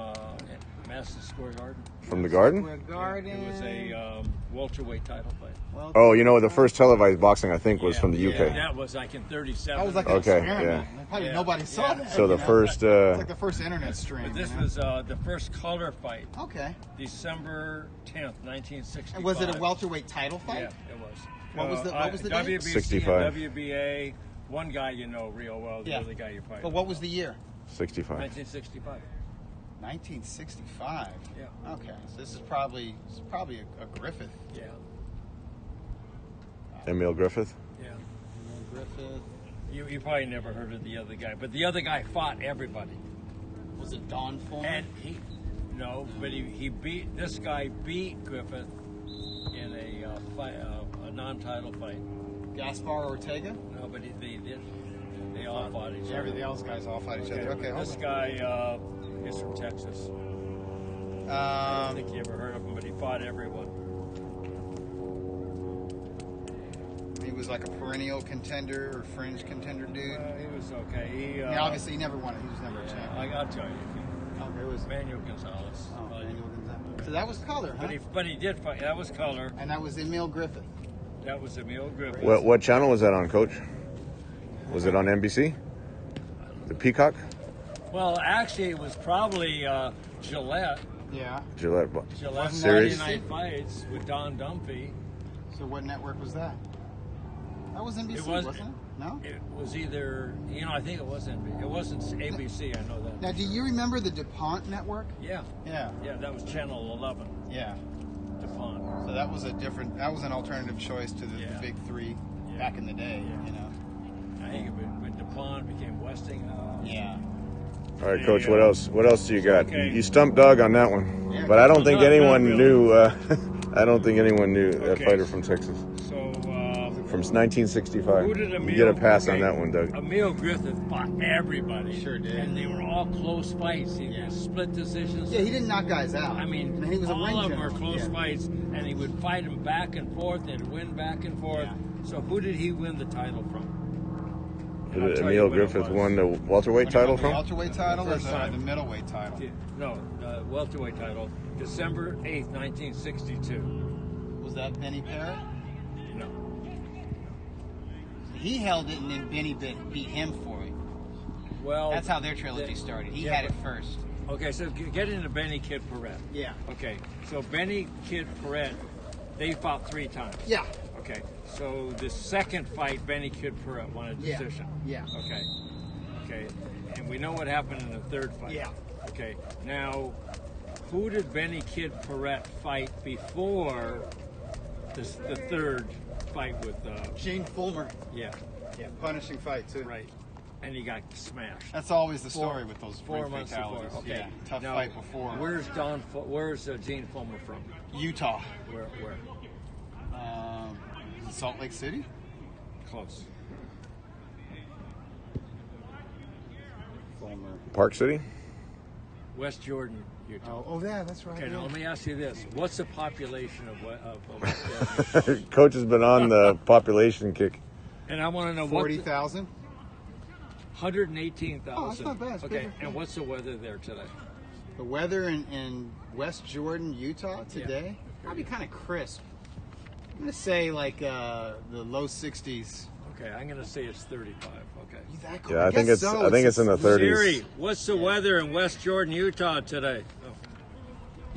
[SPEAKER 3] Madison Square Garden.
[SPEAKER 1] from the Garden.
[SPEAKER 2] Square Garden.
[SPEAKER 3] It was a welterweight title fight.
[SPEAKER 2] Well,
[SPEAKER 1] Oh, the first televised boxing I think was
[SPEAKER 3] Yeah,
[SPEAKER 1] from the UK.
[SPEAKER 3] That was like in 37.
[SPEAKER 2] that was like an
[SPEAKER 1] Okay,
[SPEAKER 2] experiment.
[SPEAKER 1] yeah.
[SPEAKER 2] Probably
[SPEAKER 3] Yeah.
[SPEAKER 2] nobody saw
[SPEAKER 3] Yeah.
[SPEAKER 2] that.
[SPEAKER 1] So the
[SPEAKER 2] you know?
[SPEAKER 1] first.
[SPEAKER 2] It's like the first internet stream.
[SPEAKER 3] But this
[SPEAKER 2] you know?
[SPEAKER 3] was the first color fight,
[SPEAKER 2] Okay.
[SPEAKER 3] December 10th, 1965.
[SPEAKER 2] And was it a welterweight title fight?
[SPEAKER 3] Yeah, it was.
[SPEAKER 2] What was the date?
[SPEAKER 3] WBC
[SPEAKER 1] 65.
[SPEAKER 3] and WBA. One guy you know real well, the
[SPEAKER 2] Yeah.
[SPEAKER 3] other guy you fight.
[SPEAKER 2] But what was the year?
[SPEAKER 1] 65.
[SPEAKER 3] 1965.
[SPEAKER 2] 1965.
[SPEAKER 3] Yeah.
[SPEAKER 2] Okay. So this is probably a Griffith.
[SPEAKER 3] Yeah.
[SPEAKER 1] Emil Griffith.
[SPEAKER 3] Yeah.
[SPEAKER 2] Griffith.
[SPEAKER 3] You probably never heard of the other guy, but the other guy fought everybody.
[SPEAKER 2] Was it Don Foreman?
[SPEAKER 3] And but he beat this guy beat Griffith in a fight, a non-title fight.
[SPEAKER 2] Gaspar Ortega?
[SPEAKER 3] No, but they all fought each other.
[SPEAKER 2] Everything else guys all fight each other. Okay, hold
[SPEAKER 3] This
[SPEAKER 2] on.
[SPEAKER 3] guy is from Texas. I don't think you ever heard of him, but he fought everyone.
[SPEAKER 2] He was like a perennial contender or fringe contender dude.
[SPEAKER 3] He was okay.
[SPEAKER 2] I mean, obviously he never won it. He was never a champion.
[SPEAKER 3] I'll tell you.
[SPEAKER 2] Okay, it was
[SPEAKER 3] Manuel Gonzalez.
[SPEAKER 2] Manuel Gonzalez. So that was color, huh?
[SPEAKER 3] But he did fight. That was color.
[SPEAKER 2] And that was Emil Griffith.
[SPEAKER 3] That was Emil Griffith.
[SPEAKER 1] What channel was that on, Coach? Was it on NBC? The Peacock?
[SPEAKER 3] Well, actually, it was probably Gillette.
[SPEAKER 2] Yeah.
[SPEAKER 1] Gillette
[SPEAKER 3] Gillette
[SPEAKER 1] series?
[SPEAKER 3] 99 Fights with Don Dumphy.
[SPEAKER 2] So what network was that? That was NBC,
[SPEAKER 3] It
[SPEAKER 2] wasn't it? No?
[SPEAKER 3] It was either, I think it was NBC. It wasn't ABC, I know that.
[SPEAKER 2] Now, do you remember the DuPont network?
[SPEAKER 3] Yeah.
[SPEAKER 2] Yeah.
[SPEAKER 3] Yeah, that was Channel 11,
[SPEAKER 2] Yeah.
[SPEAKER 3] DuPont.
[SPEAKER 2] So that was an alternative choice to the
[SPEAKER 3] Yeah.
[SPEAKER 2] big three
[SPEAKER 3] Yeah.
[SPEAKER 2] back in the day,
[SPEAKER 3] Yeah.
[SPEAKER 2] you know?
[SPEAKER 3] I think when DuPont became Westinghouse.
[SPEAKER 2] Yeah.
[SPEAKER 1] All right, Coach. What else? What else do you got?
[SPEAKER 3] Okay.
[SPEAKER 1] You stumped Doug on that one,
[SPEAKER 2] Yeah,
[SPEAKER 1] but I don't think
[SPEAKER 3] not
[SPEAKER 1] anyone
[SPEAKER 3] really.
[SPEAKER 1] knew. I don't think anyone knew that
[SPEAKER 3] Okay.
[SPEAKER 1] fighter from Texas
[SPEAKER 3] So,
[SPEAKER 1] from 1965.
[SPEAKER 3] who did
[SPEAKER 1] You
[SPEAKER 3] Emil
[SPEAKER 1] get a pass on
[SPEAKER 3] okay,
[SPEAKER 1] that one, Doug.
[SPEAKER 3] Emil Griffith fought everybody.
[SPEAKER 2] Sure did.
[SPEAKER 3] And they were all close fights. He
[SPEAKER 2] Yeah.
[SPEAKER 3] split decisions.
[SPEAKER 2] Yeah, he didn't knock guys out.
[SPEAKER 3] I mean,
[SPEAKER 2] he was a
[SPEAKER 3] all
[SPEAKER 2] ring
[SPEAKER 3] of them were
[SPEAKER 2] general.
[SPEAKER 3] close
[SPEAKER 2] Yeah.
[SPEAKER 3] fights, and he would fight them back and forth and win back and forth.
[SPEAKER 2] Yeah.
[SPEAKER 3] So who did he win the title from?
[SPEAKER 1] Did
[SPEAKER 3] I'll tell you
[SPEAKER 1] Emil
[SPEAKER 3] what it
[SPEAKER 1] Griffith
[SPEAKER 3] was.
[SPEAKER 1] won the welterweight
[SPEAKER 2] When he
[SPEAKER 1] title
[SPEAKER 2] won the
[SPEAKER 1] from?
[SPEAKER 2] welterweight title or
[SPEAKER 3] First time.
[SPEAKER 2] the middleweight title?
[SPEAKER 3] No, welterweight title, December 8th, 1962.
[SPEAKER 2] Was that Benny Parrott?
[SPEAKER 3] No.
[SPEAKER 2] He held it and then Benny beat him for it.
[SPEAKER 3] Well,
[SPEAKER 2] That's how their trilogy started. He
[SPEAKER 3] yeah,
[SPEAKER 2] had it first.
[SPEAKER 3] Okay, so get into Benny Kid Perret.
[SPEAKER 2] Yeah.
[SPEAKER 3] Okay, so Benny Kid Perret, they fought 3 times.
[SPEAKER 2] Yeah.
[SPEAKER 3] Okay, so the second fight, Benny Kid Perret won a
[SPEAKER 2] Yeah.
[SPEAKER 3] decision.
[SPEAKER 2] Yeah.
[SPEAKER 3] Okay. Okay, and we know what happened in the third fight.
[SPEAKER 2] Yeah.
[SPEAKER 3] Okay, now, who did Benny Kid Perret fight before the third fight with
[SPEAKER 2] Gene Fulmer.
[SPEAKER 3] yeah,
[SPEAKER 2] Yeah, punishing fight too.
[SPEAKER 3] right, and he got smashed.
[SPEAKER 2] That's always the story with those
[SPEAKER 3] 4
[SPEAKER 2] ring
[SPEAKER 3] months
[SPEAKER 2] fatalities.
[SPEAKER 3] before. Okay,
[SPEAKER 2] Yeah, tough
[SPEAKER 3] now,
[SPEAKER 2] fight before.
[SPEAKER 3] Where's Gene Fulmer from?
[SPEAKER 2] Utah,
[SPEAKER 3] Where?
[SPEAKER 2] Salt Lake City.
[SPEAKER 3] Close.
[SPEAKER 2] Fulmer.
[SPEAKER 1] Park City.
[SPEAKER 3] West Jordan, Utah.
[SPEAKER 2] Oh, yeah, that's right.
[SPEAKER 3] Okay, now
[SPEAKER 2] yeah.
[SPEAKER 3] let me ask you this: what's the population of West Jordan?
[SPEAKER 1] Coach has been on the population kick.
[SPEAKER 3] And I want to know
[SPEAKER 2] 40,000.
[SPEAKER 3] 118,000.
[SPEAKER 2] Oh, that's not bad. It's
[SPEAKER 3] Okay,
[SPEAKER 2] bigger.
[SPEAKER 3] and what's the weather there today?
[SPEAKER 2] The weather in West Jordan, Utah today, probably kind of crisp. I'm gonna say like the low 60s.
[SPEAKER 3] Okay, I'm gonna say it's 35. Okay.
[SPEAKER 2] You that cold?
[SPEAKER 1] Yeah, I think it's in the 30s.
[SPEAKER 3] Siri, what's the weather in West Jordan, Utah today?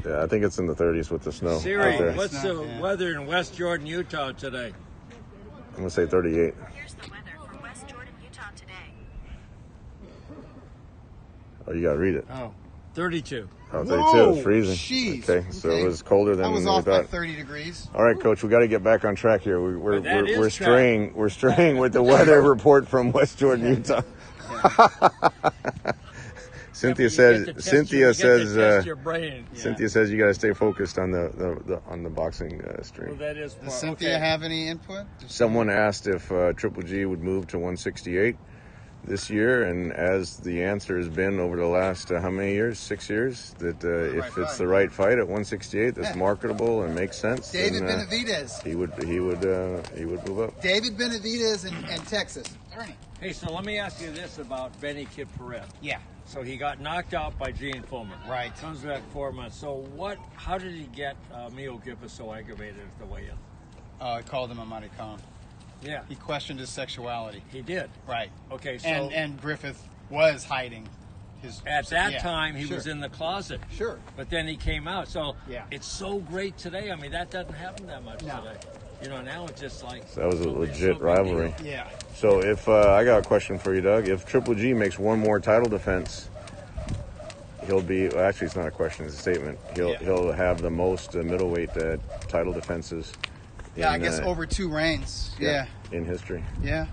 [SPEAKER 1] Yeah, I think it's in the 30s with the snow
[SPEAKER 3] Siri,
[SPEAKER 1] out there.
[SPEAKER 3] what's
[SPEAKER 2] It's
[SPEAKER 3] the
[SPEAKER 2] not, yeah.
[SPEAKER 3] weather in West Jordan, Utah today?
[SPEAKER 1] I'm gonna say 38.
[SPEAKER 4] Here's the weather for West Jordan, Utah today.
[SPEAKER 1] Oh, you gotta read it.
[SPEAKER 2] Oh,
[SPEAKER 3] 32.
[SPEAKER 1] Oh, 32.
[SPEAKER 2] Whoa,
[SPEAKER 1] It's freezing.
[SPEAKER 2] jeez.
[SPEAKER 1] Okay, so it was colder than
[SPEAKER 2] I was
[SPEAKER 1] we
[SPEAKER 2] off by
[SPEAKER 1] thought.
[SPEAKER 2] 30 degrees.
[SPEAKER 1] All right, Coach, we got to get back on track here. We're
[SPEAKER 3] That is
[SPEAKER 1] we're
[SPEAKER 3] track.
[SPEAKER 1] straying. We're straying with the weather report from West Jordan, Utah. Cynthia says. Cynthia says.
[SPEAKER 3] Your brain.
[SPEAKER 1] Cynthia says you got to stay focused on the boxing
[SPEAKER 3] Well,
[SPEAKER 1] stream.
[SPEAKER 3] that is.
[SPEAKER 2] Does Cynthia have any input?
[SPEAKER 1] Someone asked if Triple G would move to 168 this year, and as the answer has been over the last how many years? 6 years. That if
[SPEAKER 2] right
[SPEAKER 1] it's
[SPEAKER 2] fight.
[SPEAKER 1] the right fight at 168, that's
[SPEAKER 2] Yeah.
[SPEAKER 1] marketable and makes sense.
[SPEAKER 2] David
[SPEAKER 1] then,
[SPEAKER 2] Benavidez.
[SPEAKER 1] he would move up.
[SPEAKER 2] David Benavidez and Texas. Ernie.
[SPEAKER 3] Hey, so let me ask you this about Benny Kid Perez.
[SPEAKER 2] Yeah.
[SPEAKER 3] So he got knocked out by Gene Fulmer.
[SPEAKER 2] Right.
[SPEAKER 3] Comes back 4 months. So how did he get Mio Griffith so aggravated at the weigh-in?
[SPEAKER 2] I called him a maricon.
[SPEAKER 3] Yeah,
[SPEAKER 2] He questioned his sexuality.
[SPEAKER 3] he did.
[SPEAKER 2] Right.
[SPEAKER 3] Okay, so
[SPEAKER 2] And Griffith was hiding his.
[SPEAKER 3] at that
[SPEAKER 2] yeah,
[SPEAKER 3] time he
[SPEAKER 2] sure.
[SPEAKER 3] was in the closet.
[SPEAKER 2] Sure.
[SPEAKER 3] But then he came out. So
[SPEAKER 2] Yeah.
[SPEAKER 3] it's so great today. I mean, that doesn't happen that much
[SPEAKER 2] No.
[SPEAKER 3] today. You know, now it's just like
[SPEAKER 1] So that was a
[SPEAKER 3] so big-
[SPEAKER 1] legit
[SPEAKER 3] so big
[SPEAKER 1] rivalry.
[SPEAKER 3] deal.
[SPEAKER 2] Yeah.
[SPEAKER 1] So if I got a question for you, Doug, if Triple G makes one more title defense, he'll be. Well, actually, it's not a question; it's a statement. He'll have the most middleweight title defenses.
[SPEAKER 2] Yeah, I
[SPEAKER 1] in,
[SPEAKER 2] guess over 2 reigns. Yeah.
[SPEAKER 1] in history.
[SPEAKER 2] Yeah.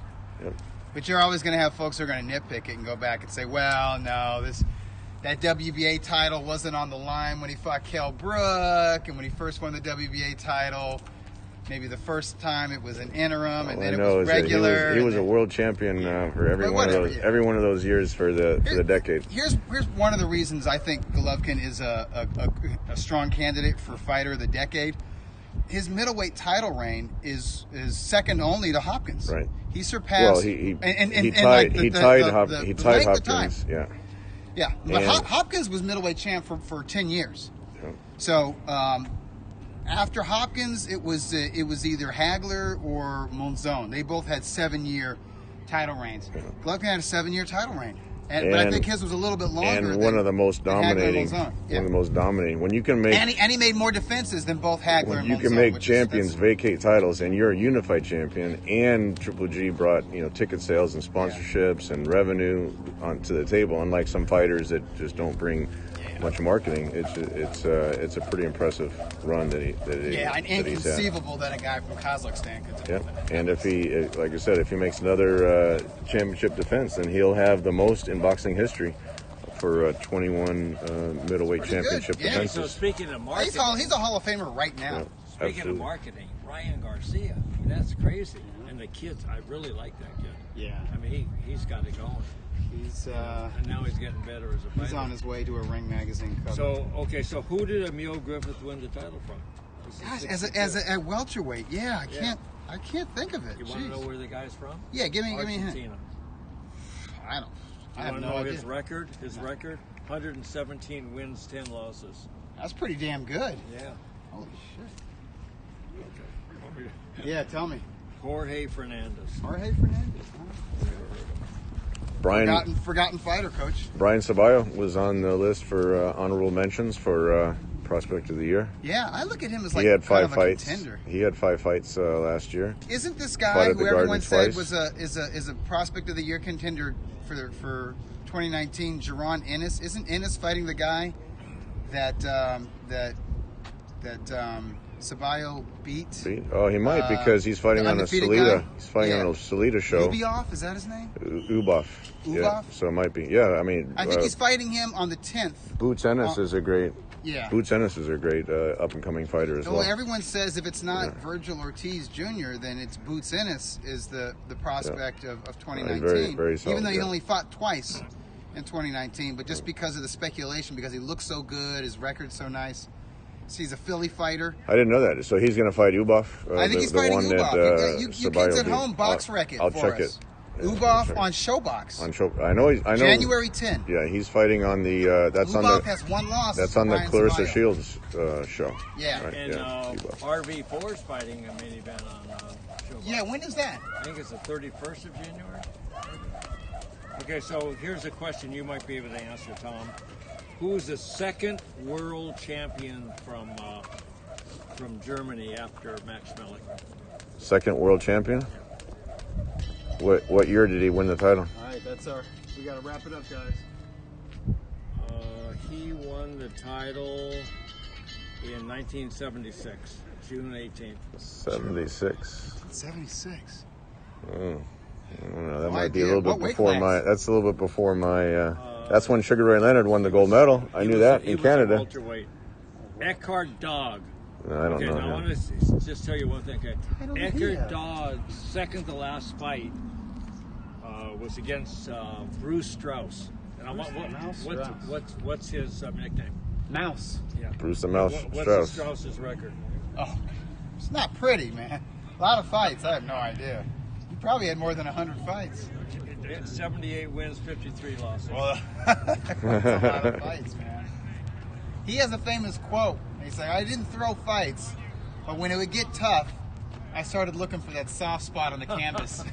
[SPEAKER 1] Yep.
[SPEAKER 2] But you're always going to have folks who are going to nitpick it and go back and say, well, no, that WBA title wasn't on the line when he fought Kell Brook, and when he first won the WBA title, maybe the first time it was an interim, and
[SPEAKER 1] All
[SPEAKER 2] then
[SPEAKER 1] I
[SPEAKER 2] it
[SPEAKER 1] know
[SPEAKER 2] was
[SPEAKER 1] is that
[SPEAKER 2] regular.
[SPEAKER 1] he was
[SPEAKER 2] and
[SPEAKER 1] a
[SPEAKER 2] then-
[SPEAKER 1] world champion for every
[SPEAKER 2] But
[SPEAKER 1] one of
[SPEAKER 2] whatever,
[SPEAKER 1] those
[SPEAKER 2] yeah.
[SPEAKER 1] every one of those years for the decade.
[SPEAKER 2] Here's one of the reasons I think Golovkin is a strong candidate for fighter of the decade. His middleweight title reign is second only to Hopkins.
[SPEAKER 1] Right.
[SPEAKER 2] He surpassed.
[SPEAKER 1] Well, he
[SPEAKER 2] and
[SPEAKER 1] tied
[SPEAKER 2] like
[SPEAKER 1] he
[SPEAKER 2] the
[SPEAKER 1] tied
[SPEAKER 2] length of time.
[SPEAKER 1] Hopkins. Yeah.
[SPEAKER 2] Yeah, but
[SPEAKER 1] And-
[SPEAKER 2] Hopkins was middleweight champ for 10 years.
[SPEAKER 1] Yeah.
[SPEAKER 2] So after Hopkins, it was either Hagler or Monzon. They both had 7-year title reigns. Golovkin had a 7-year title reign, but I
[SPEAKER 1] And-
[SPEAKER 2] think his was a little bit longer.
[SPEAKER 1] And one of the most
[SPEAKER 2] than Hagler and
[SPEAKER 1] dominating.
[SPEAKER 2] Monzon.
[SPEAKER 1] One
[SPEAKER 2] Yeah.
[SPEAKER 1] of the most dominating. When you can make
[SPEAKER 2] And he made more defenses than both Hagler and
[SPEAKER 1] you
[SPEAKER 2] Monzon.
[SPEAKER 1] can make
[SPEAKER 2] which is-
[SPEAKER 1] champions
[SPEAKER 2] that's-
[SPEAKER 1] vacate titles, and you're a unified champion. And Triple G brought ticket sales and sponsorships and revenue onto the table. Unlike some fighters that just don't bring much marketing, it's a pretty impressive run that
[SPEAKER 2] and
[SPEAKER 1] he's had.
[SPEAKER 2] inconceivable that a guy from Kazakhstan could do
[SPEAKER 1] Yeah,
[SPEAKER 2] that.
[SPEAKER 1] and if he, like I said, if he makes another championship defense, then he'll have the most in boxing history for 21 middleweight
[SPEAKER 2] Pretty good,
[SPEAKER 1] championship
[SPEAKER 2] yeah.
[SPEAKER 3] So
[SPEAKER 1] defenses.
[SPEAKER 3] speaking of marketing,
[SPEAKER 2] He's a Hall of Famer right now.
[SPEAKER 1] Yeah.
[SPEAKER 3] speaking
[SPEAKER 1] Absolutely.
[SPEAKER 3] of marketing, Ryan Garcia, I mean, that's crazy. And the kids, I really like that kid.
[SPEAKER 2] Yeah.
[SPEAKER 3] I mean, he's got it going.
[SPEAKER 2] He's
[SPEAKER 3] And now he's getting better as a fighter.
[SPEAKER 2] he's on his way to a Ring magazine cover.
[SPEAKER 3] So who did Emil Griffith win the title from? This is
[SPEAKER 2] Gosh,
[SPEAKER 3] 62.
[SPEAKER 2] at welterweight, yeah,
[SPEAKER 3] Yeah.
[SPEAKER 2] I can't think of it.
[SPEAKER 3] You want to
[SPEAKER 2] Jeez.
[SPEAKER 3] know where the guy's from?
[SPEAKER 2] Yeah, give me a hint.
[SPEAKER 3] Argentina.
[SPEAKER 2] I don't. I
[SPEAKER 3] You
[SPEAKER 2] have
[SPEAKER 3] want to
[SPEAKER 2] no
[SPEAKER 3] know
[SPEAKER 2] idea.
[SPEAKER 3] his record? His record: 117 wins, 10 losses.
[SPEAKER 2] That's pretty damn good.
[SPEAKER 3] Yeah.
[SPEAKER 2] Holy shit.
[SPEAKER 3] Okay.
[SPEAKER 2] Yeah, tell me.
[SPEAKER 3] Jorge Fernandez.
[SPEAKER 2] Jorge Fernandez. Huh? Forgotten fighter, coach.
[SPEAKER 1] Brian Sabayo was on the list for honorable mentions for Prospect of the Year.
[SPEAKER 2] Yeah, I look at him as like
[SPEAKER 1] He had
[SPEAKER 2] kind
[SPEAKER 1] 5
[SPEAKER 2] of a
[SPEAKER 1] fights.
[SPEAKER 2] contender.
[SPEAKER 1] He had 5 fights last year.
[SPEAKER 2] Isn't this
[SPEAKER 1] Fought
[SPEAKER 2] guy
[SPEAKER 1] at the
[SPEAKER 2] who everyone
[SPEAKER 1] Garden
[SPEAKER 2] said
[SPEAKER 1] twice.
[SPEAKER 2] was a prospect of the year contender for 2019? Jaron Ennis. Isn't Ennis fighting the guy that Ceballo beat.
[SPEAKER 1] Oh, he might because he's fighting
[SPEAKER 2] the
[SPEAKER 1] on a
[SPEAKER 2] undefeated
[SPEAKER 1] Salida.
[SPEAKER 2] guy?
[SPEAKER 1] He's fighting
[SPEAKER 2] Yeah.
[SPEAKER 1] on a Salida show.
[SPEAKER 2] Ubioff, is that his name?
[SPEAKER 1] Uboff. Yeah,
[SPEAKER 2] Uboff?
[SPEAKER 1] so it might be. Yeah, I mean,
[SPEAKER 2] I think he's fighting him on the 10th.
[SPEAKER 1] Boots Ennis is a great.
[SPEAKER 2] Yeah.
[SPEAKER 1] Boots Ennis is a great up and coming fighter as well.
[SPEAKER 2] Well, everyone says if it's not Virgil Ortiz Jr., then it's Boots Ennis is the prospect of 2019.
[SPEAKER 1] Very, very solid,
[SPEAKER 2] Even though he only fought twice in 2019, but just because of the speculation, because he looks so good, his record's so nice. So he's a Philly fighter.
[SPEAKER 1] I didn't know that. So he's going to fight Uboff.
[SPEAKER 2] I think he's fighting Uboff. You kids at home, box record
[SPEAKER 1] I'll
[SPEAKER 2] for
[SPEAKER 1] check
[SPEAKER 2] us.
[SPEAKER 1] it.
[SPEAKER 2] Uboff on Showbox.
[SPEAKER 1] On show, I know. I know.
[SPEAKER 2] January 10.
[SPEAKER 1] Yeah, he's fighting on the. That's
[SPEAKER 2] Uboff
[SPEAKER 1] on the.
[SPEAKER 2] has one loss.
[SPEAKER 1] That's on the
[SPEAKER 2] Brian
[SPEAKER 1] Clarissa
[SPEAKER 2] Ceballos.
[SPEAKER 1] Shields show.
[SPEAKER 2] Yeah.
[SPEAKER 1] Right?
[SPEAKER 3] And
[SPEAKER 1] Uboff.
[SPEAKER 3] RV4 is fighting a main event on Showbox.
[SPEAKER 2] Yeah, when is that?
[SPEAKER 3] I think it's the 31st of January. Okay, so here's a question you might be able to answer, Tom. Who is the second world champion from Germany after Max Schmeling?
[SPEAKER 1] Second world champion. What year did he win the title?
[SPEAKER 2] All right, we got to wrap it up, guys.
[SPEAKER 3] He won the title in 1976, June 18th.
[SPEAKER 1] 76.
[SPEAKER 2] 76.
[SPEAKER 1] Oh, I don't know. That
[SPEAKER 2] No
[SPEAKER 1] might be
[SPEAKER 2] idea.
[SPEAKER 1] a little
[SPEAKER 2] What
[SPEAKER 1] bit
[SPEAKER 2] weight
[SPEAKER 1] before
[SPEAKER 2] class?
[SPEAKER 1] my. That's a little bit before my. That's when Sugar Ray Leonard won the gold medal. I knew that in
[SPEAKER 3] He
[SPEAKER 1] Canada.
[SPEAKER 3] was a welterweight. Eckhart Dog.
[SPEAKER 1] No, I don't
[SPEAKER 3] Okay,
[SPEAKER 1] know.
[SPEAKER 3] now I
[SPEAKER 1] him.
[SPEAKER 3] want to just tell you one thing. Okay,
[SPEAKER 2] I don't know
[SPEAKER 3] Eckhart
[SPEAKER 2] either.
[SPEAKER 3] Dogg's second to last fight was against Bruce Strauss. And what's his nickname?
[SPEAKER 2] Mouse.
[SPEAKER 3] Yeah.
[SPEAKER 1] Bruce the Mouse
[SPEAKER 3] What's
[SPEAKER 1] Strauss.
[SPEAKER 3] Strauss's record?
[SPEAKER 2] Oh, it's not pretty, man. A lot of fights. I have no idea. He probably had more than 100 fights.
[SPEAKER 3] 78 wins, 53 losses.
[SPEAKER 2] Well, that's a lot of fights, man. He has a famous quote. He's like, I didn't throw fights, but when it would get tough, I started looking for that soft spot on the canvas.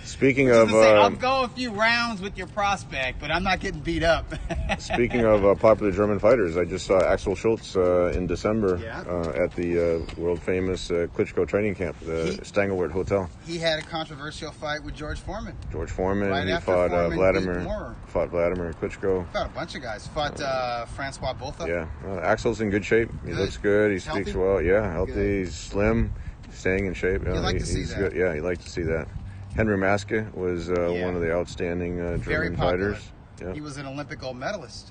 [SPEAKER 1] Speaking
[SPEAKER 2] Which is
[SPEAKER 1] of
[SPEAKER 2] to say, I'll go a few rounds with your prospect, but I'm not getting beat up.
[SPEAKER 1] speaking of popular German fighters, I just saw Axel Schultz in December
[SPEAKER 2] Yeah.
[SPEAKER 1] at the world famous Klitschko training camp, the Stangelwert Hotel.
[SPEAKER 2] He had a controversial fight with George Foreman.
[SPEAKER 1] George Foreman.
[SPEAKER 2] Right
[SPEAKER 1] He
[SPEAKER 2] after
[SPEAKER 1] fought
[SPEAKER 2] Foreman beat
[SPEAKER 1] Vladimir.
[SPEAKER 2] Moorer.
[SPEAKER 1] Fought Vladimir Klitschko.
[SPEAKER 2] Fought a bunch of guys. Fought Francois Botha.
[SPEAKER 1] Yeah, Axel's in good shape. He
[SPEAKER 2] Good.
[SPEAKER 1] looks good. He
[SPEAKER 2] Healthy?
[SPEAKER 1] speaks well. Yeah, healthy.
[SPEAKER 2] Good.
[SPEAKER 1] He's slim. Staying in shape.
[SPEAKER 2] You'd like to see
[SPEAKER 1] he's
[SPEAKER 2] that.
[SPEAKER 1] good. Yeah, you'd like to see that. Henry Maske was
[SPEAKER 2] Yeah.
[SPEAKER 1] one of the outstanding
[SPEAKER 2] Very
[SPEAKER 1] German
[SPEAKER 2] popular.
[SPEAKER 1] fighters. Yeah,
[SPEAKER 2] He was an Olympic gold medalist.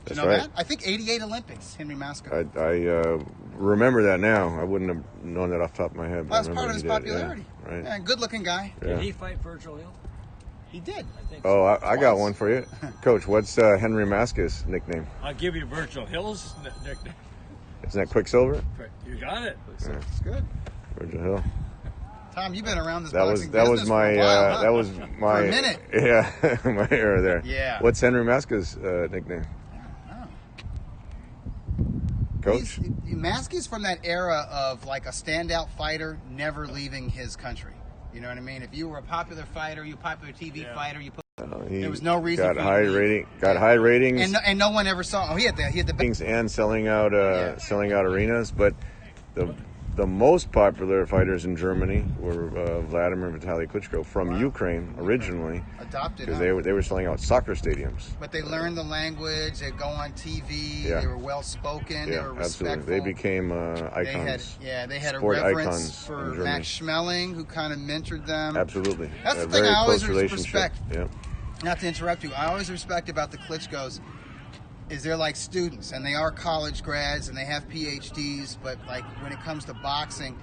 [SPEAKER 1] that's
[SPEAKER 2] You know
[SPEAKER 1] right.
[SPEAKER 2] that? I think 88 Olympics, Henry Maske.
[SPEAKER 1] I remember that now. I wouldn't have known that off the top of my head. but
[SPEAKER 2] That was
[SPEAKER 1] I
[SPEAKER 2] part of
[SPEAKER 1] remember
[SPEAKER 2] his
[SPEAKER 1] he did, yeah.
[SPEAKER 2] popularity.
[SPEAKER 1] Right.
[SPEAKER 2] Yeah, good looking guy.
[SPEAKER 1] Yeah.
[SPEAKER 3] Did he fight Virgil Hill?
[SPEAKER 2] He did.
[SPEAKER 3] I think
[SPEAKER 1] Oh,
[SPEAKER 3] so.
[SPEAKER 1] I got
[SPEAKER 2] Twice.
[SPEAKER 1] one for you, Coach. What's Henry Maske's nickname?
[SPEAKER 3] I'll give you Virgil Hill's nickname.
[SPEAKER 1] Isn't that Quicksilver?
[SPEAKER 3] You got it.
[SPEAKER 2] It's good.
[SPEAKER 1] Virgil Hill.
[SPEAKER 2] Tom, you've been around this
[SPEAKER 1] That was
[SPEAKER 2] boxing
[SPEAKER 1] that was
[SPEAKER 2] business
[SPEAKER 1] my
[SPEAKER 2] for a while, huh?
[SPEAKER 1] that was my
[SPEAKER 2] For a minute.
[SPEAKER 1] Yeah, my era there.
[SPEAKER 2] Yeah.
[SPEAKER 1] What's Henry Maske's nickname? Coach?
[SPEAKER 2] Maskey's from that era of like a standout fighter never leaving his country. You know what I mean? If you were a popular fighter, you a popular TV fighter, you put
[SPEAKER 1] He
[SPEAKER 2] there was no reason
[SPEAKER 1] got
[SPEAKER 2] for you
[SPEAKER 1] high
[SPEAKER 2] to leave.
[SPEAKER 1] rating. Got high ratings.
[SPEAKER 2] and no one ever saw. Oh, he had the
[SPEAKER 1] Things and selling out arenas, but the most popular fighters in Germany were Vladimir and Vitaly Klitschko from Ukraine originally,
[SPEAKER 2] adopted.
[SPEAKER 1] because
[SPEAKER 2] Huh?
[SPEAKER 1] they were selling out soccer stadiums.
[SPEAKER 2] But they learned the language. They go on TV.
[SPEAKER 1] Yeah.
[SPEAKER 2] They were well spoken. They
[SPEAKER 1] Yeah,
[SPEAKER 2] were respectful.
[SPEAKER 1] absolutely. They became
[SPEAKER 2] They had,
[SPEAKER 1] icons.
[SPEAKER 2] they had a
[SPEAKER 1] sport
[SPEAKER 2] reverence
[SPEAKER 1] icons in
[SPEAKER 2] for
[SPEAKER 1] Germany.
[SPEAKER 2] Max Schmeling, who kind of mentored them.
[SPEAKER 1] Absolutely.
[SPEAKER 2] That's
[SPEAKER 1] A
[SPEAKER 2] the thing
[SPEAKER 1] very
[SPEAKER 2] I always
[SPEAKER 1] close relationship.
[SPEAKER 2] respect.
[SPEAKER 1] Yeah.
[SPEAKER 2] Not to interrupt you, I always respect about the Klitschkos is they're like students, and they are college grads, and they have PhDs, but like when it comes to boxing,